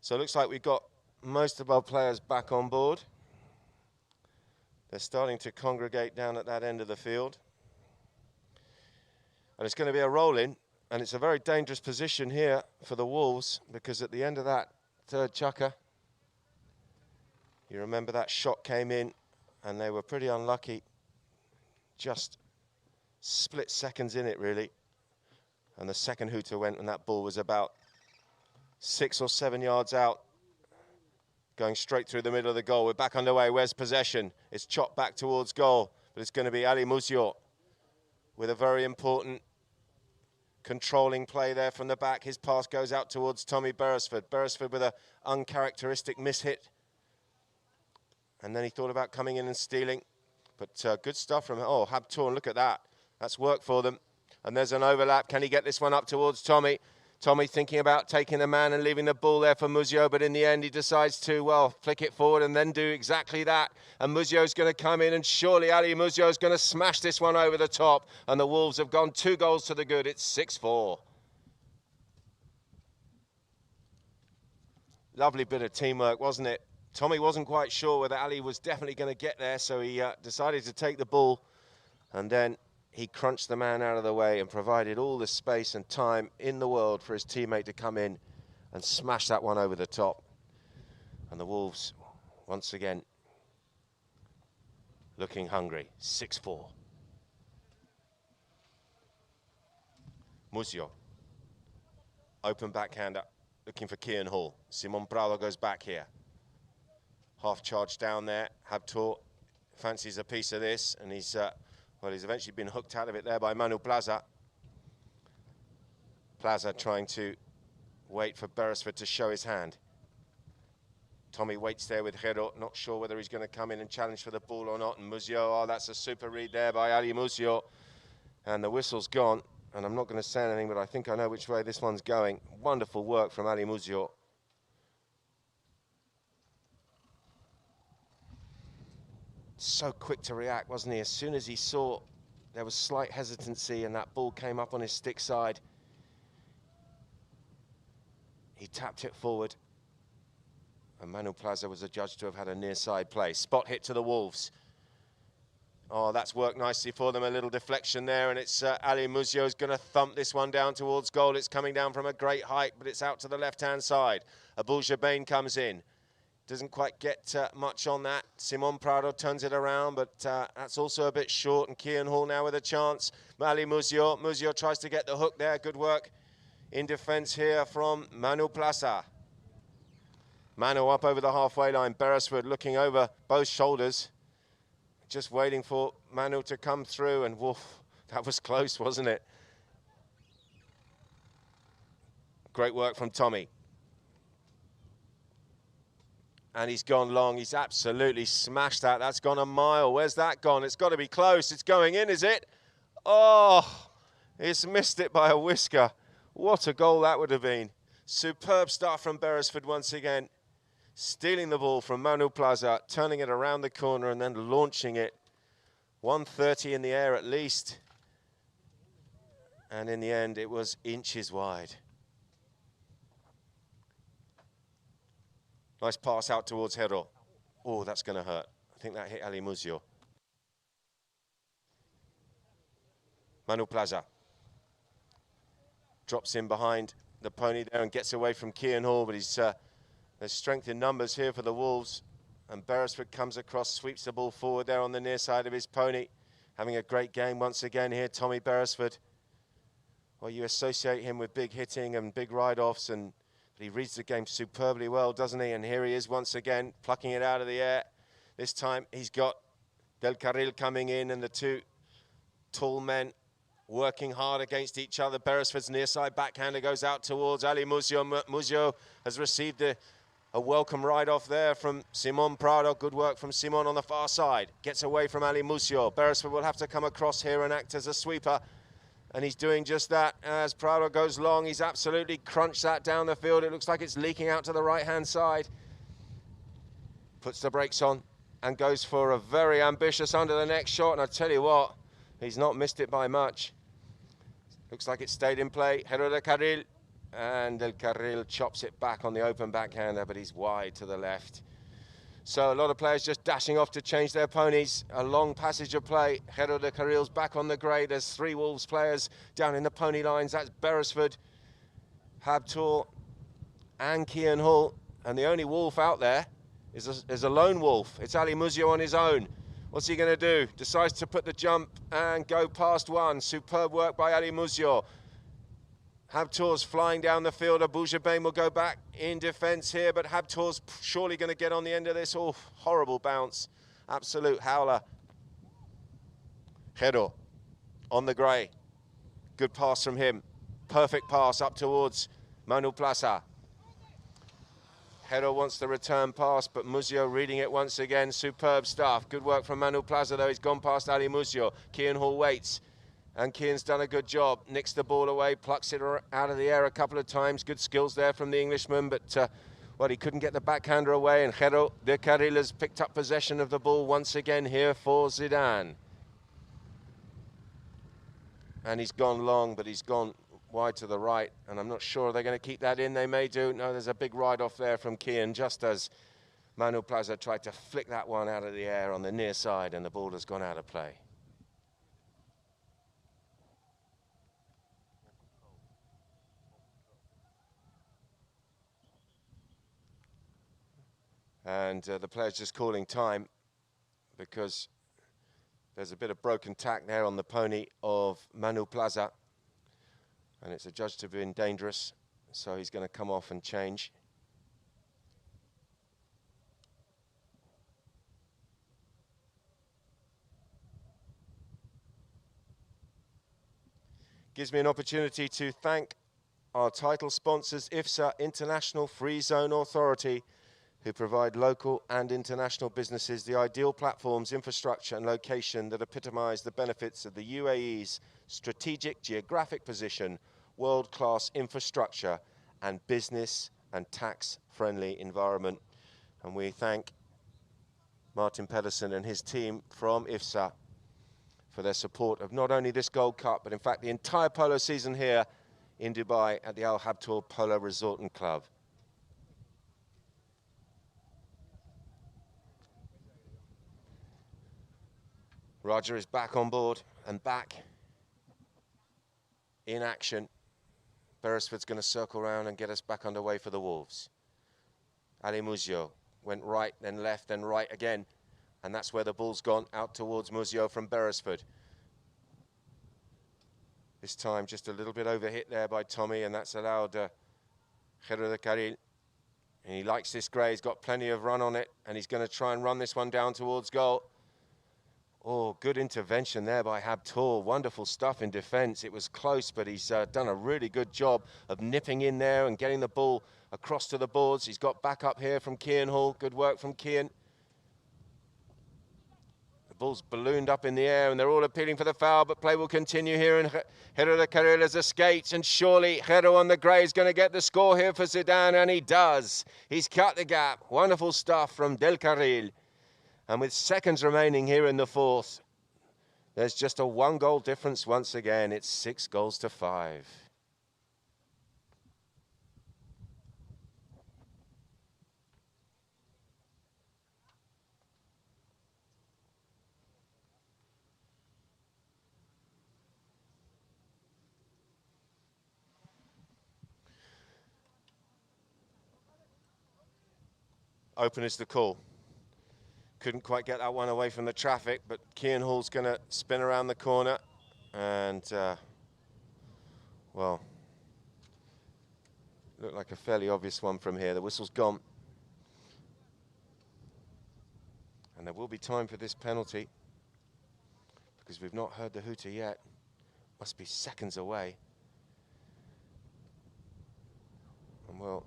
So it looks like we've got most of our players back on board. They're starting to congregate down at that end of the field. And it's going to be a roll-in, and it's a very dangerous position here for the Wolves, because at the end of that third chukker, you remember that shot came in and they were pretty unlucky. Just split seconds in it, really. And the second hooter went when that ball was about 6 or 7 yards out, going straight through the middle of the goal. We're back underway. Where's possession? It's chopped back towards goal, but it's going to be Ali Muzio with a very important controlling play there from the back. His pass goes out towards Tommy Beresford. Beresford with an uncharacteristic mishit. And then he thought about coming in and stealing. But good stuff from, oh, Habtoor, look at that. That's work for them. And there's an overlap. Can he get this one up towards Tommy? Tommy thinking about taking the man and leaving the ball there for Muzio, but in the end he decides to, well, flick it forward and then do exactly that. And Muzio's going to come in, and surely Ali Muzio's going to smash this one over the top. And the Wolves have gone 2 goals to the good. It's 6-4. Lovely bit of teamwork, wasn't it? Tommy wasn't quite sure whether Ali was definitely going to get there, so he decided to take the ball. And then he crunched the man out of the way and provided all the space and time in the world for his teammate to come in and smash that one over the top. And the Wolves, once again, looking hungry. 6-4. Muzio. Open backhander, looking for Kian Hall. Simon Prado goes back here. Half charge down there. Habtoor fancies a piece of this, and he's eventually been hooked out of it there by Manu Plaza. Plaza trying to wait for Beresford to show his hand. Tommy waits there with Hero, not sure whether he's going to come in and challenge for the ball or not. And Muzio, oh, that's a super read there by Ali Muzio. And the whistle's gone. And I'm not going to say anything, but I think I know which way this one's going. Wonderful work from Ali Muzio. So quick to react, wasn't he? As soon as he saw there was slight hesitancy and that ball came up on his stick side, he tapped it forward. And Manu Plaza was adjudged to have had a near side play. Spot hit to the Wolves. Oh, that's worked nicely for them. A little deflection there, and it's Ali Muzio's going to thump this one down towards goal. It's coming down from a great height, but it's out to the left-hand side. Abul Jabain comes in. Doesn't quite get much on that. Simon Prado turns it around, but that's also a bit short. And Kian Hall now with a chance. Ali Muzio. Muzio tries to get the hook there. Good work in defence here from Manu Plaza. Manu up over the halfway line. Beresford looking over both shoulders. Just waiting for Manu to come through. And woof, that was close, wasn't it? Great work from Tommy. And he's gone long. He's absolutely smashed that. That's gone a mile. Where's that gone? It's got to be close. It's going in, is it? Oh, it's missed it by a whisker. What a goal that would have been. Superb start from Beresford once again. Stealing the ball from Manu Plaza, turning it around the corner and then launching it. 130 in the air at least. And in the end, it was inches wide. Nice pass out towards Hero. Oh, that's going to hurt. I think that hit Ali Muzio. Manu Plaza drops in behind the pony there and gets away from Kian Hall, but he's there's strength in numbers here for the Wolves. And Beresford comes across, sweeps the ball forward there on the near side of his pony. Having a great game once again here, Tommy Beresford. Well, you associate him with big hitting and big ride-offs, and he reads the game superbly well, doesn't he? And here he is once again, plucking it out of the air. This time he's got Del Carril coming in, and the two tall men working hard against each other. Beresford's near side backhander goes out towards Ali Muzio. Muzio has received a welcome ride-off there from Simon Prado. Good work from Simon on the far side. Gets away from Ali Muzio. Beresford will have to come across here and act as a sweeper. And he's doing just that as Prado goes long. He's absolutely crunched that down the field. It looks like it's leaking out to the right-hand side. Puts the brakes on and goes for a very ambitious under the neck shot. And I tell you what, he's not missed it by much. Looks like it stayed in play. Hero de Carril. And Del Carril chops it back on the open backhander, but he's wide to the left. So a lot of players just dashing off to change their ponies. A long passage of play. Hero de Carril's back on the grey. There's 3 Wolves players down in the pony lines. That's Beresford, Habtoor, and Kian Hall. And the only Wolf out there is a lone Wolf. It's Ali Muzio on his own. What's he going to do? Decides to put the jump and go past one. Superb work by Ali Muzio. Habtoor's flying down the field. Abul Jabain will go back in defence here, but Habtoor's surely going to get on the end of this. Oh, horrible bounce. Absolute howler. Hero on the grey. Good pass from him. Perfect pass up towards Manu Plaza. Hero wants the return pass, but Muzio reading it once again. Superb stuff. Good work from Manu Plaza, though. He's gone past Ali Muzio. Kian Hall waits. And Kian's done a good job. Nicks the ball away, plucks it out of the air a couple of times. Good skills there from the Englishman, but well, he couldn't get the backhander away, and Jero de Carril has picked up possession of the ball once again here for Zedan. And he's gone long, but he's gone wide to the right, and I'm not sure they're going to keep that in. They may do. No, there's a big ride off there from Kian, just as Manu Plaza tried to flick that one out of the air on the near side, and the ball has gone out of play. And the player's just calling time because there's a bit of broken tack there on the pony of Manu Plaza, and it's adjudged to have been dangerous, so he's going to come off and change. Gives me an opportunity to thank our title sponsors, IFZA International Free Zone Authority, who provide local and international businesses the ideal platforms, infrastructure and location that epitomise the benefits of the UAE's strategic geographic position, world-class infrastructure and business and tax-friendly environment. And we thank Martin Pedersen and his team from IFZA for their support of not only this Gold Cup, but in fact the entire polo season here in Dubai at the Al Habtoor Polo Resort and Club. Roger is back on board and back in action. Beresford's going to circle around and get us back underway for the Wolves. Ali Muzio went right, then left, then right again. And that's where the ball's gone, out towards Muzio from Beresford. This time just a little bit overhit there by Tommy, and that's allowed Jero de Carril. And he likes this grey, he's got plenty of run on it, and he's going to try and run this one down towards goal. Oh, good intervention there by Habtoor. Wonderful stuff in defence. It was close, but he's done a really good job of nipping in there and getting the ball across to the boards. He's got back up here from Kian Hall. Good work from Kian. The ball's ballooned up in the air, and they're all appealing for the foul, but play will continue here, and Jero de Carril has escaped, and surely Jero on the grey is going to get the score here for Zedan, and he does. He's cut the gap. Wonderful stuff from Del Carril. And with seconds remaining here in the fourth, there's just a 1-goal difference once again. It's 6-5. Open is the call. Couldn't quite get that one away from the traffic, but Kian Hall's going to spin around the corner, and well, looked like a fairly obvious one from here. The whistle's gone, and there will be time for this penalty because we've not heard the hooter yet. Must be seconds away. And well,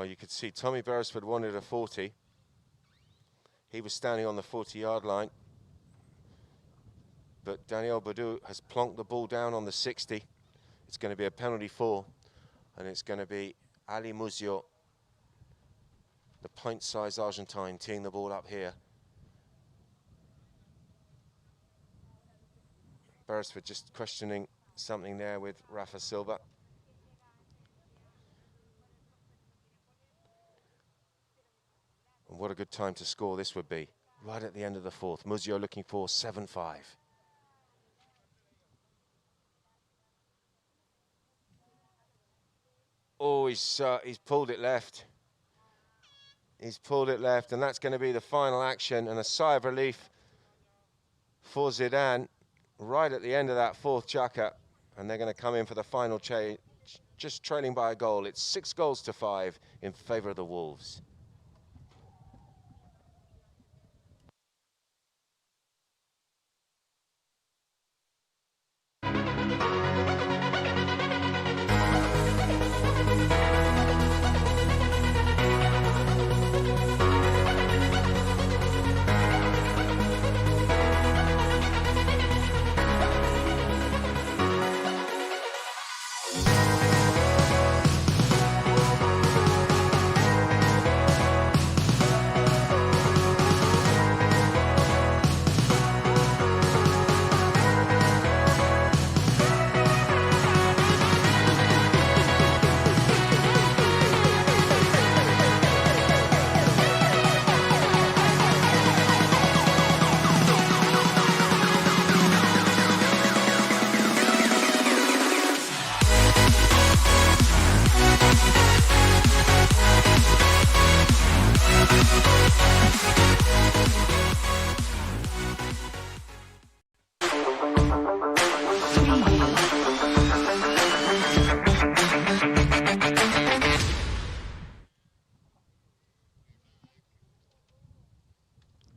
you could see Tommy Beresford wanted a 40. He was standing on the 40-yard line. But Daniel Badou has plonked the ball down on the 60. It's going to be a penalty for, and it's going to be Ali Muzio, the pint-sized Argentine, teeing the ball up here. Beresford just questioning something there with Rafa Silva. And what a good time to score this would be, right at the end of the fourth. Muzio looking for 7-5. Oh, he's pulled it left. He's pulled it left, and that's going to be the final action, and a sigh of relief for Zedan right at the end of that fourth chukka, and they're going to come in for the final change, just trailing by a goal. It's 6-5 in favour of the Wolves.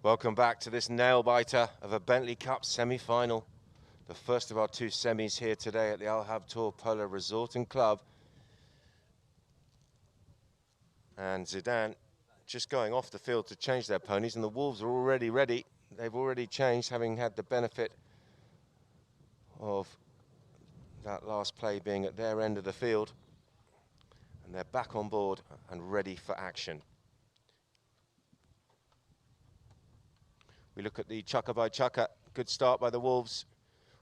Welcome back to this nail-biter of a Bentley Cup semi-final. The first of our two semis here today at the Al Habtoor Polo Resort and Club. And Zedan just going off the field to change their ponies, and the Wolves are already ready. They've already changed, having had the benefit of that last play being at their end of the field. And they're back on board and ready for action. We look at the chukka by chukka. Good start by the Wolves.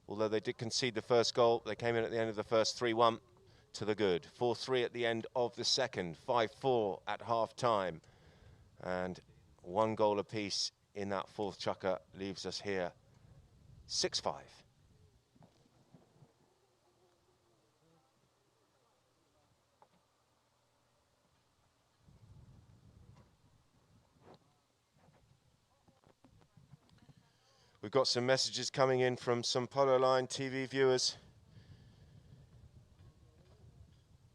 Although they did concede the first goal, they came in at the end of the first 3-1 to the good. 4-3 at the end of the second, 5-4 at half-time. And 1 goal apiece in that fourth chukka leaves us here 6-5. We've got some messages coming in from some Polo Line TV viewers.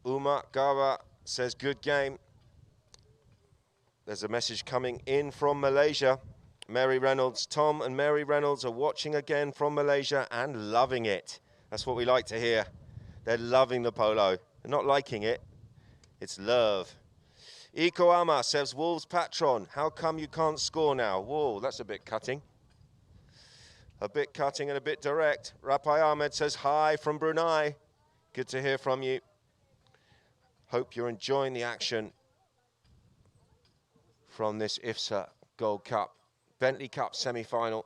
Uma Gawa says, good game. There's a message coming in from Malaysia. Mary Reynolds, Tom and Mary Reynolds are watching again from Malaysia and loving it. That's what we like to hear. They're loving the polo. They're not liking it, it's love. Ikoama says, Wolves patron, how come you can't score now? Whoa, that's a bit cutting. A bit cutting and a bit direct. Rapai Ahmed says, hi from Brunei. Good to hear from you. Hope you're enjoying the action from this IFZA Gold Cup, Bentley Cup semi-final.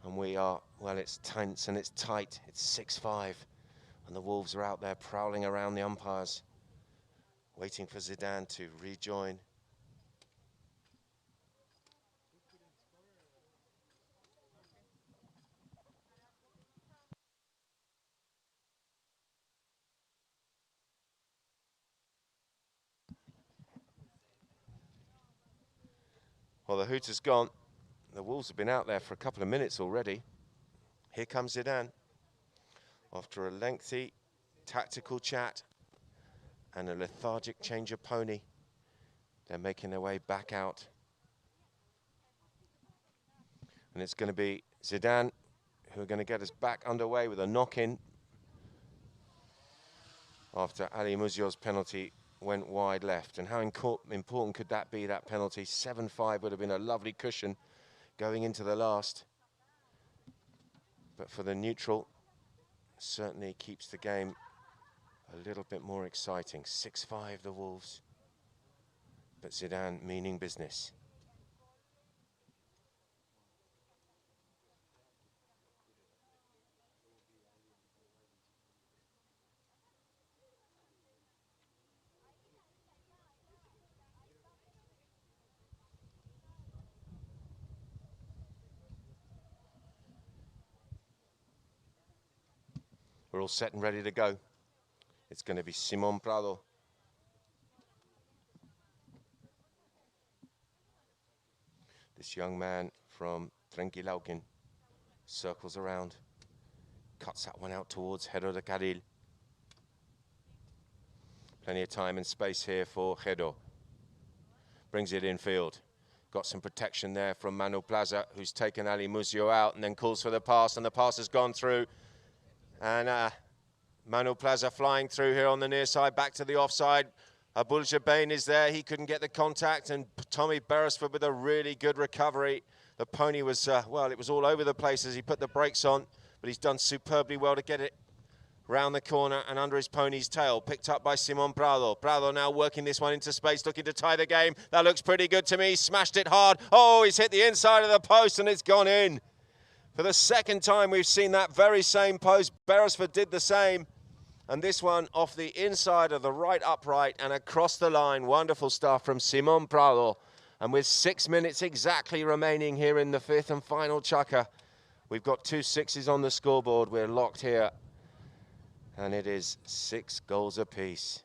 And we are, well, it's tense and it's tight. It's 6-5. And the Wolves are out there prowling around the umpires, waiting for Zedan to rejoin. Well, the hoot has gone. The Wolves have been out there for a couple of minutes already. Here comes Zedan. After a lengthy tactical chat and a lethargic change of pony, they're making their way back out. And it's going to be Zedan who are going to get us back underway with a knock-in after Ali Muzio's penalty went wide left. And how important could that be, that penalty? 7-5 would have been a lovely cushion going into the last. But for the neutral, certainly keeps the game a little bit more exciting. 6-5 the Wolves, but Zedan meaning business. We're all set and ready to go. It's going to be Simon Prado. This young man from Trenquilauquen circles around, cuts that one out towards Hero de Carril. Plenty of time and space here for Hero. Brings it infield. Got some protection there from Manu Plaza, who's taken Ali Muzio out and then calls for the pass, and the pass has gone through. And Manu Plaza flying through here on the near side, back to the offside. Abul Jabain is there, he couldn't get the contact, and Tommy Beresford with a really good recovery. The pony was, well, it was all over the place as he put the brakes on, but he's done superbly well to get it round the corner and under his pony's tail. Picked up by Simon Prado. Prado now working this one into space, looking to tie the game. That looks pretty good to me. Smashed it hard. Oh, he's hit the inside of the post and it's gone in. For the second time, we've seen that very same post. Beresford did the same. And this one off the inside of the right upright and across the line. Wonderful stuff from Simon Prado. And with 6 minutes exactly remaining here in the fifth and final chukka, we've got 2 sixes on the scoreboard. We're locked here. And it is 6 goals apiece.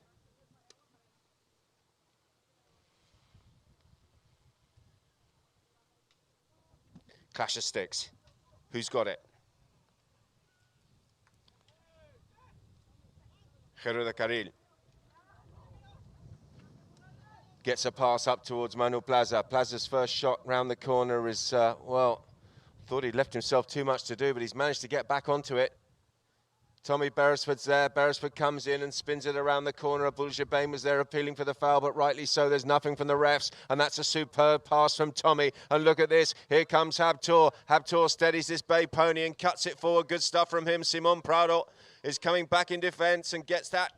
Clash of sticks. Who's got it? Hero de Carril. Gets a pass up towards Manuel Plaza. Plaza's first shot round the corner is, well, thought he'd left himself too much to do, but he's managed to get back onto it. Tommy Beresford's there. Beresford comes in and spins it around the corner. Abul-Jabain was there appealing for the foul, but rightly so. There's nothing from the refs, and that's a superb pass from Tommy. And look at this. Here comes Habtoor. Habtoor steadies this bay pony and cuts it forward. Good stuff from him. Simon Prado is coming back in defence and gets that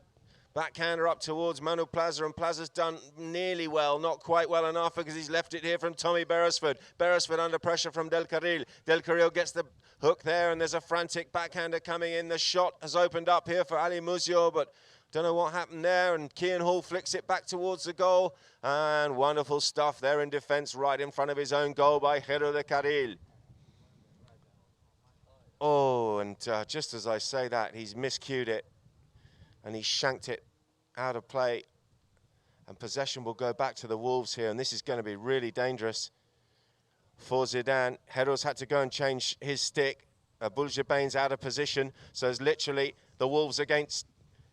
backhander up towards Manuel Plaza, and Plaza's done nearly well, not quite well enough because he's left it here from Tommy Beresford. Beresford under pressure from Del Carril. Del Carril gets the hook there, and there's a frantic backhander coming in. The shot has opened up here for Ali Muzio, but don't know what happened there, and Kian Hall flicks it back towards the goal, and wonderful stuff there in defence right in front of his own goal by Jero Del Carril. Oh, and just as I say that, he's miscued it, and he shanked it out of play, and possession will go back to the Wolves here, and this is going to be really dangerous for Zedan. Jero's had to go and change his stick. Abul-Jabain's out of position, so it's literally the Wolves against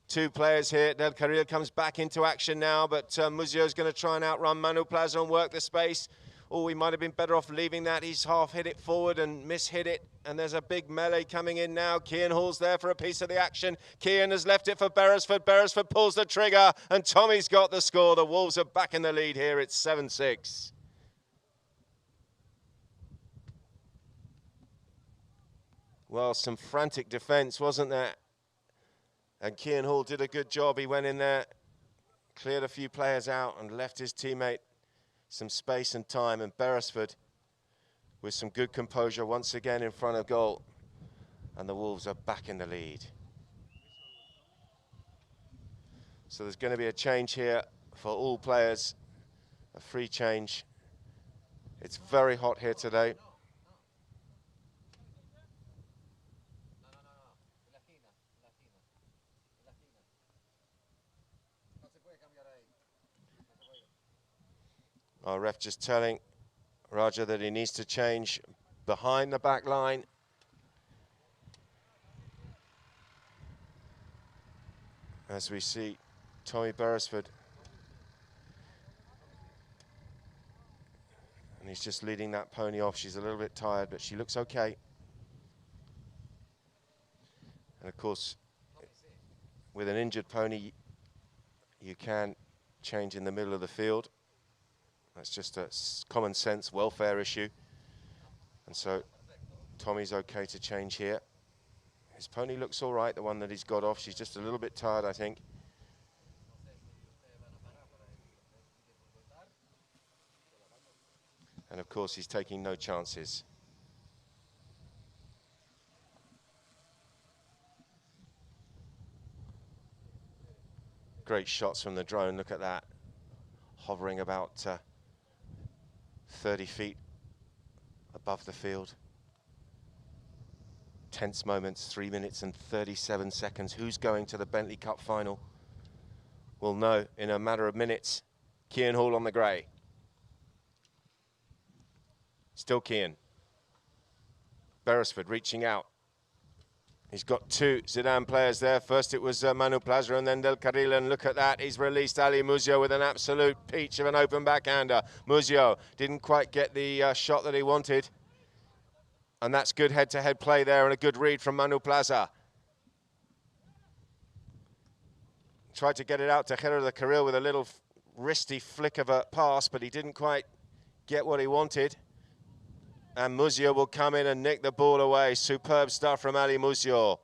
two players here. Del Carril comes back into action now, but Muzio's going to try and outrun Manuel Plaza and work the space. Oh, he might have been better off leaving that. He's half hit it forward and mishit it. And there's a big melee coming in now. Kian Hall's there for a piece of the action. Kian has left it for Beresford. Beresford pulls the trigger, and Tommy's got the score. The Wolves are back in the lead here. It's 7-6. Well, some frantic defence, wasn't there? And Kian Hall did a good job. He went in there, cleared a few players out, and left his teammate some space and time, and Beresford with some good composure once again in front of goal, and the Wolves are back in the lead. So there's going to be a change here for all players, a free change. It's very hot here today. Our ref just telling Raja that he needs to change behind the back line. As we see Tommy Beresford. And he's just leading that pony off. She's a little bit tired, but she looks okay. And of course, with an injured pony, you can change in the middle of the field. That's just a common sense welfare issue. And so Tommy's okay to change here. His pony looks all right, the one that he's got off. She's just a little bit tired, I think. And of course, he's taking no chances. Great shots from the drone, look at that. Hovering about 30 feet above the field. Tense moments, 3 minutes and 37 seconds. Who's going to the Bentley Cup final? We'll know in a matter of minutes. Kian Hall on the grey. Still Kian. Beresford reaching out. He's got two Zedan players there. First it was Manuel Plaza and then Del Carril, and look at that. He's released Ali Muzio with an absolute peach of an open backhander. Muzio didn't quite get the shot that he wanted. And that's good head-to-head play there and a good read from Manuel Plaza. Tried to get it out to Jero Del Carril with a little wristy flick of a pass, but he didn't quite get what he wanted. And Muzio will come in and nick the ball away. Superb stuff from Ali Muzio.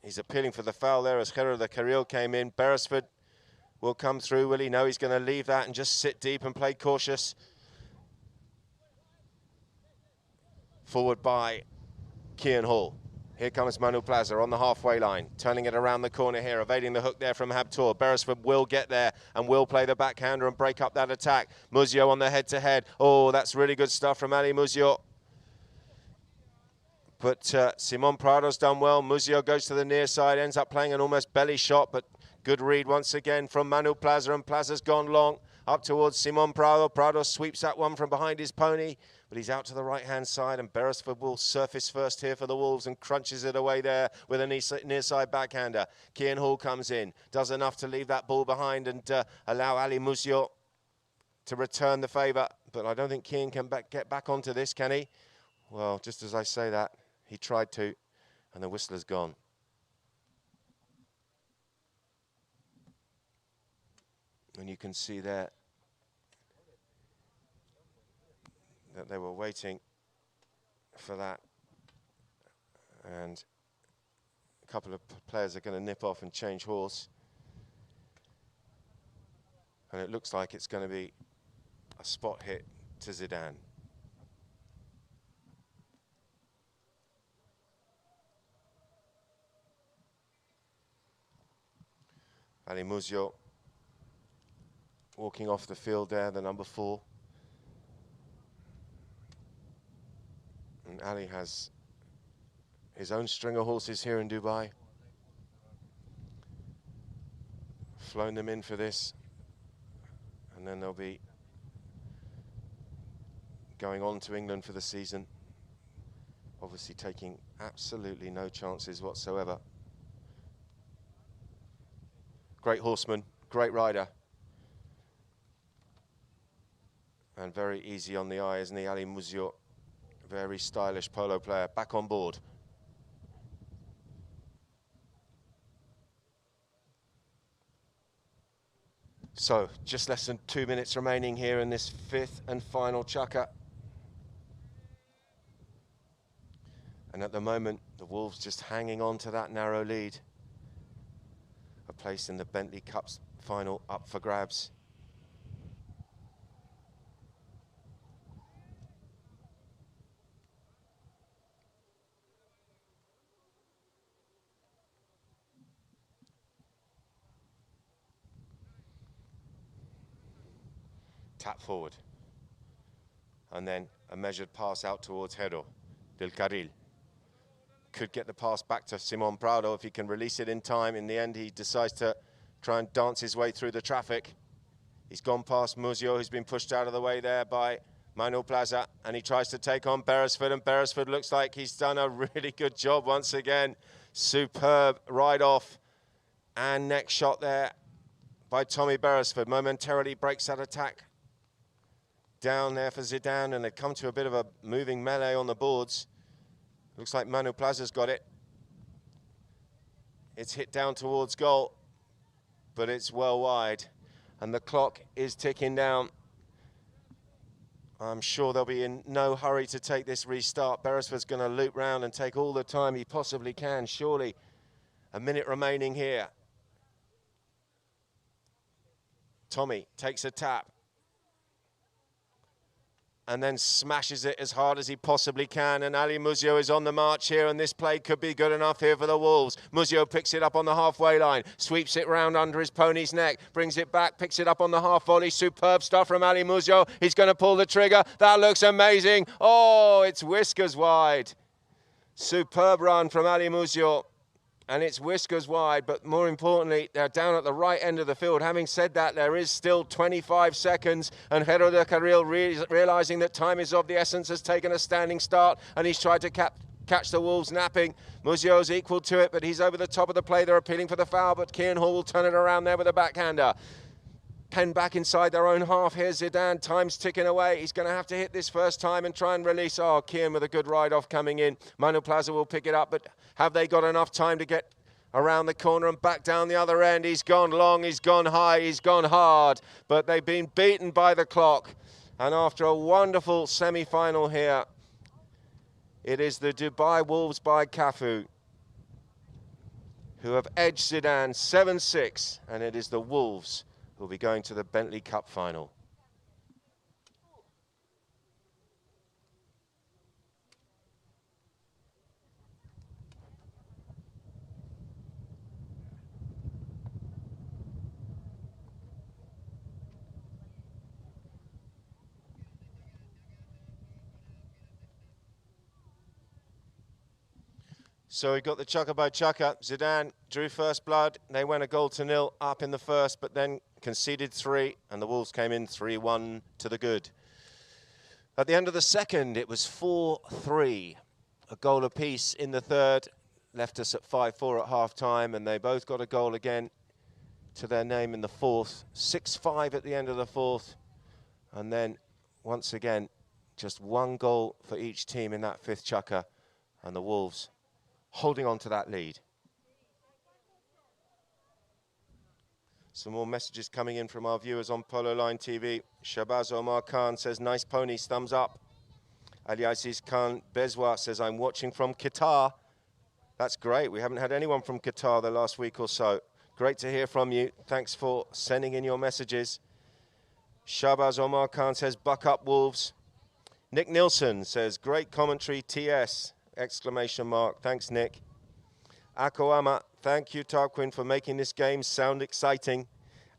He's appealing for the foul there as Jero Del Carril came in. Beresford will come through, will he? No, he's going to leave that and just sit deep and play cautious. Forward by Kian Hall. Here comes Manuel Plaza on the halfway line, turning it around the corner here, evading the hook there from Habtoor. Beresford will get there and will play the backhander and break up that attack. Muzio on the head-to-head. Oh, that's really good stuff from Ali Muzio. But Simon Prado's done well. Muzio goes to the near side, ends up playing an almost belly shot, but good read once again from Manuel Plaza, and Plaza's gone long up towards Simon Prado. Prado sweeps that one from behind his pony, but he's out to the right-hand side, and Beresford will surface first here for the Wolves and crunches it away there with a near side backhander. Kian Hall comes in, does enough to leave that ball behind and allow Ali Muzio to return the favour, but I don't think Kian can get back onto this, can he? Well, just as I say that, he tried to, and the whistler's gone. And you can see there that they were waiting for that. And a couple of players are going to nip off and change horse. And it looks like it's going to be a spot hit to Zedan. Ali Muzio walking off the field there, the number 4. And Ali has his own string of horses here in Dubai. Flown them in for this. And then they'll be going on to England for the season. Obviously taking absolutely no chances whatsoever. Great horseman, great rider. And very easy on the eye, isn't he, Ali Muzio? Very stylish polo player, back on board. So, just less than 2 minutes remaining here in this 5th and final chukka. And at the moment, the Wolves just hanging on to that narrow lead. A place in the Bentley Cup's final up for grabs. Tap forward. And then a measured pass out towards Hero del Carril. Could get the pass back to Simon Prado if he can release it in time. In the end, he decides to try and dance his way through the traffic. He's gone past Muzio, who's been pushed out of the way there by Manuel Plaza, and he tries to take on Beresford, and Beresford looks like he's done a really good job once again. Superb ride off and neck shot there by Tommy Beresford. Momentarily breaks that attack down there for Zedan, and they come to a bit of a moving melee on the boards. Looks like Manu Plaza's got it. It's hit down towards goal, but it's well wide. And the clock is ticking down. I'm sure they'll be in no hurry to take this restart. Beresford's going to loop round and take all the time he possibly can, surely. A minute remaining here. Tommy takes a tap. And then smashes it as hard as he possibly can. And Ali Muzio is on the march here, and this play could be good enough here for the Wolves. Muzio picks it up on the halfway line, sweeps it round under his pony's neck, brings it back, picks it up on the half volley. Superb stuff from Ali Muzio. He's going to pull the trigger. That looks amazing. Oh, it's whiskers wide. Superb run from Ali Muzio. And it's whiskers wide, but more importantly, they're down at the right end of the field. Having said that, there is still 25 seconds, and Hero de Carril, realising that time is of the essence, has taken a standing start, and he's tried to catch the Wolves napping. Muzio's equal to it, but he's over the top of the play. They're appealing for the foul, but Kian Hall will turn it around there with a backhander. Pen back inside their own half. Here's Zedan, time's ticking away. He's going to have to hit this first time and try and release. Oh, Kian with a good ride off coming in. Manu Plaza will pick it up, but have they got enough time to get around the corner and back down the other end? He's gone long, he's gone high, he's gone hard, but they've been beaten by the clock. And after a wonderful semi-final here, it is the Dubai Wolves by CAFU who have edged Zedan 7-6, and it is the Wolves who will be going to the Bentley Cup final. So we got the chukka by chukka. Zedan drew first blood. They went 1-0 up in the first, but then conceded 3, and the Wolves came in 3-1 to the good. At the end of the second, it was 4-3. A goal apiece in the third. Left us at 5-4 at half-time, and they both got a goal again to their name in the fourth. 6-5 at the end of the fourth. And then, once again, just one goal for each team in that fifth chukker. And the Wolves holding on to that lead. Some more messages coming in from our viewers on Polo Line TV. Shabaz Omar Khan says, nice ponies, thumbs up. Ali Aziz Khan Bezwa says, I'm watching from Qatar. That's great. We haven't had anyone from Qatar the last week or so. Great to hear from you. Thanks for sending in your messages. Shabaz Omar Khan says, buck up Wolves. Nick Nilsson says, great commentary, TS, exclamation mark. Thanks, Nick. Akoama, thank you, Tarquin, for making this game sound exciting.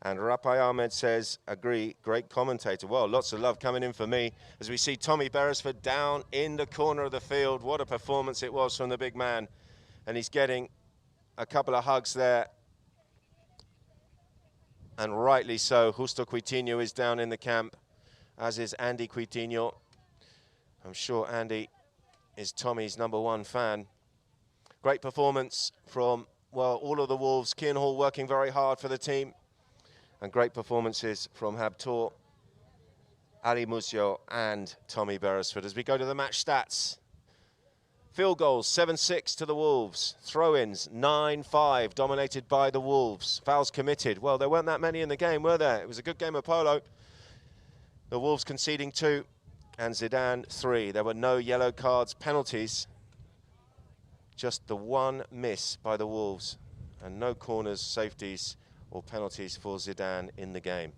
And Rapai Ahmed says, agree, great commentator. Well, lots of love coming in for me as we see Tommy Beresford down in the corner of the field. What a performance it was from the big man. And he's getting a couple of hugs there. And rightly so. Justo Coutinho is down in the camp, as is Andy Coutinho. I'm sure Andy is Tommy's #1 fan. Great performance from, well, all of the Wolves. Kian Hall working very hard for the team. And great performances from Habtoor, Ali Musio and Tommy Beresford. As we go to the match stats. Field goals, 7-6 to the Wolves. Throw-ins, 9-5, dominated by the Wolves. Fouls committed. Well, there weren't that many in the game, were there? It was a good game of polo. The Wolves conceding 2 and Zedan 3. There were no yellow cards, penalties. Just the one miss by the Wolves, and no corners, safeties, or penalties for Zedan in the game.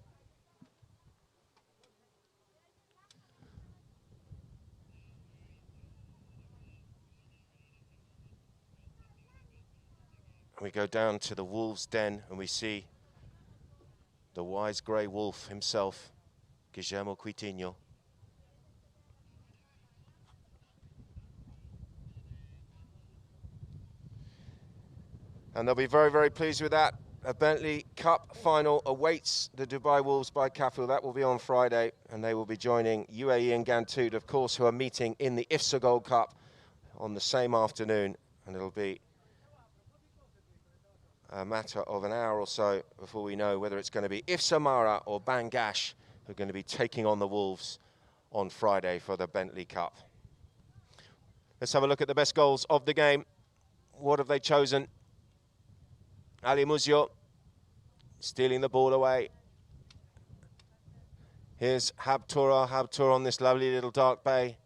We go down to the Wolves' den, and we see the wise grey wolf himself, Guillermo Coutinho. And they'll be very, very pleased with that. A Bentley Cup final awaits the Dubai Wolves by CAFU. That will be on Friday, and they will be joining UAE and Gantoud, of course, who are meeting in the IFZA Gold Cup on the same afternoon. And it'll be a matter of an hour or so before we know whether it's going to be IFZA Mara or Bangash who are going to be taking on the Wolves on Friday for the Bentley Cup. Let's have a look at the best goals of the game. What have they chosen? Ali Musio stealing the ball away. Here's Habtoor on this lovely little dark bay.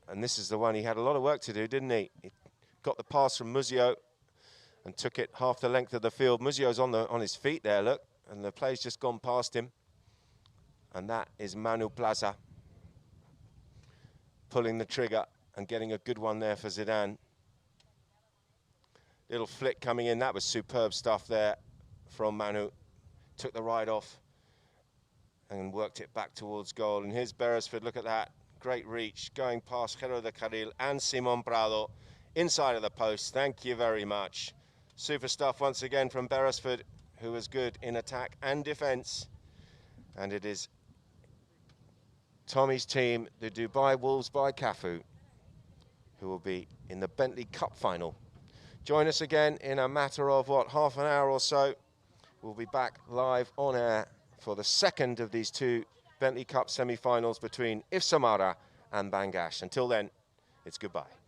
And this is the one he had a lot of work to do, didn't he? He got the pass from Musio and took it half the length of the field. Musio's on his feet there, look, and the play's just gone past him. And that is Manu Plaza pulling the trigger and getting a good one there for Zedan. Little flick coming in, that was superb stuff there from Manu. Took the ride off and worked it back towards goal. And here's Beresford, look at that. Great reach, going past Jero de Carril and Simon Prado inside of the post. Thank you very much. Super stuff once again from Beresford, who was good in attack and defence. And it is Tommy's team, the Dubai Wolves by CAFU, who will be in the Bentley Cup final. Join us again in a matter of, what, half an hour or so. We'll be back live on air for the second of these two Bentley Cup semi-finals between IFZA Mara and Bangash. Until then, it's goodbye.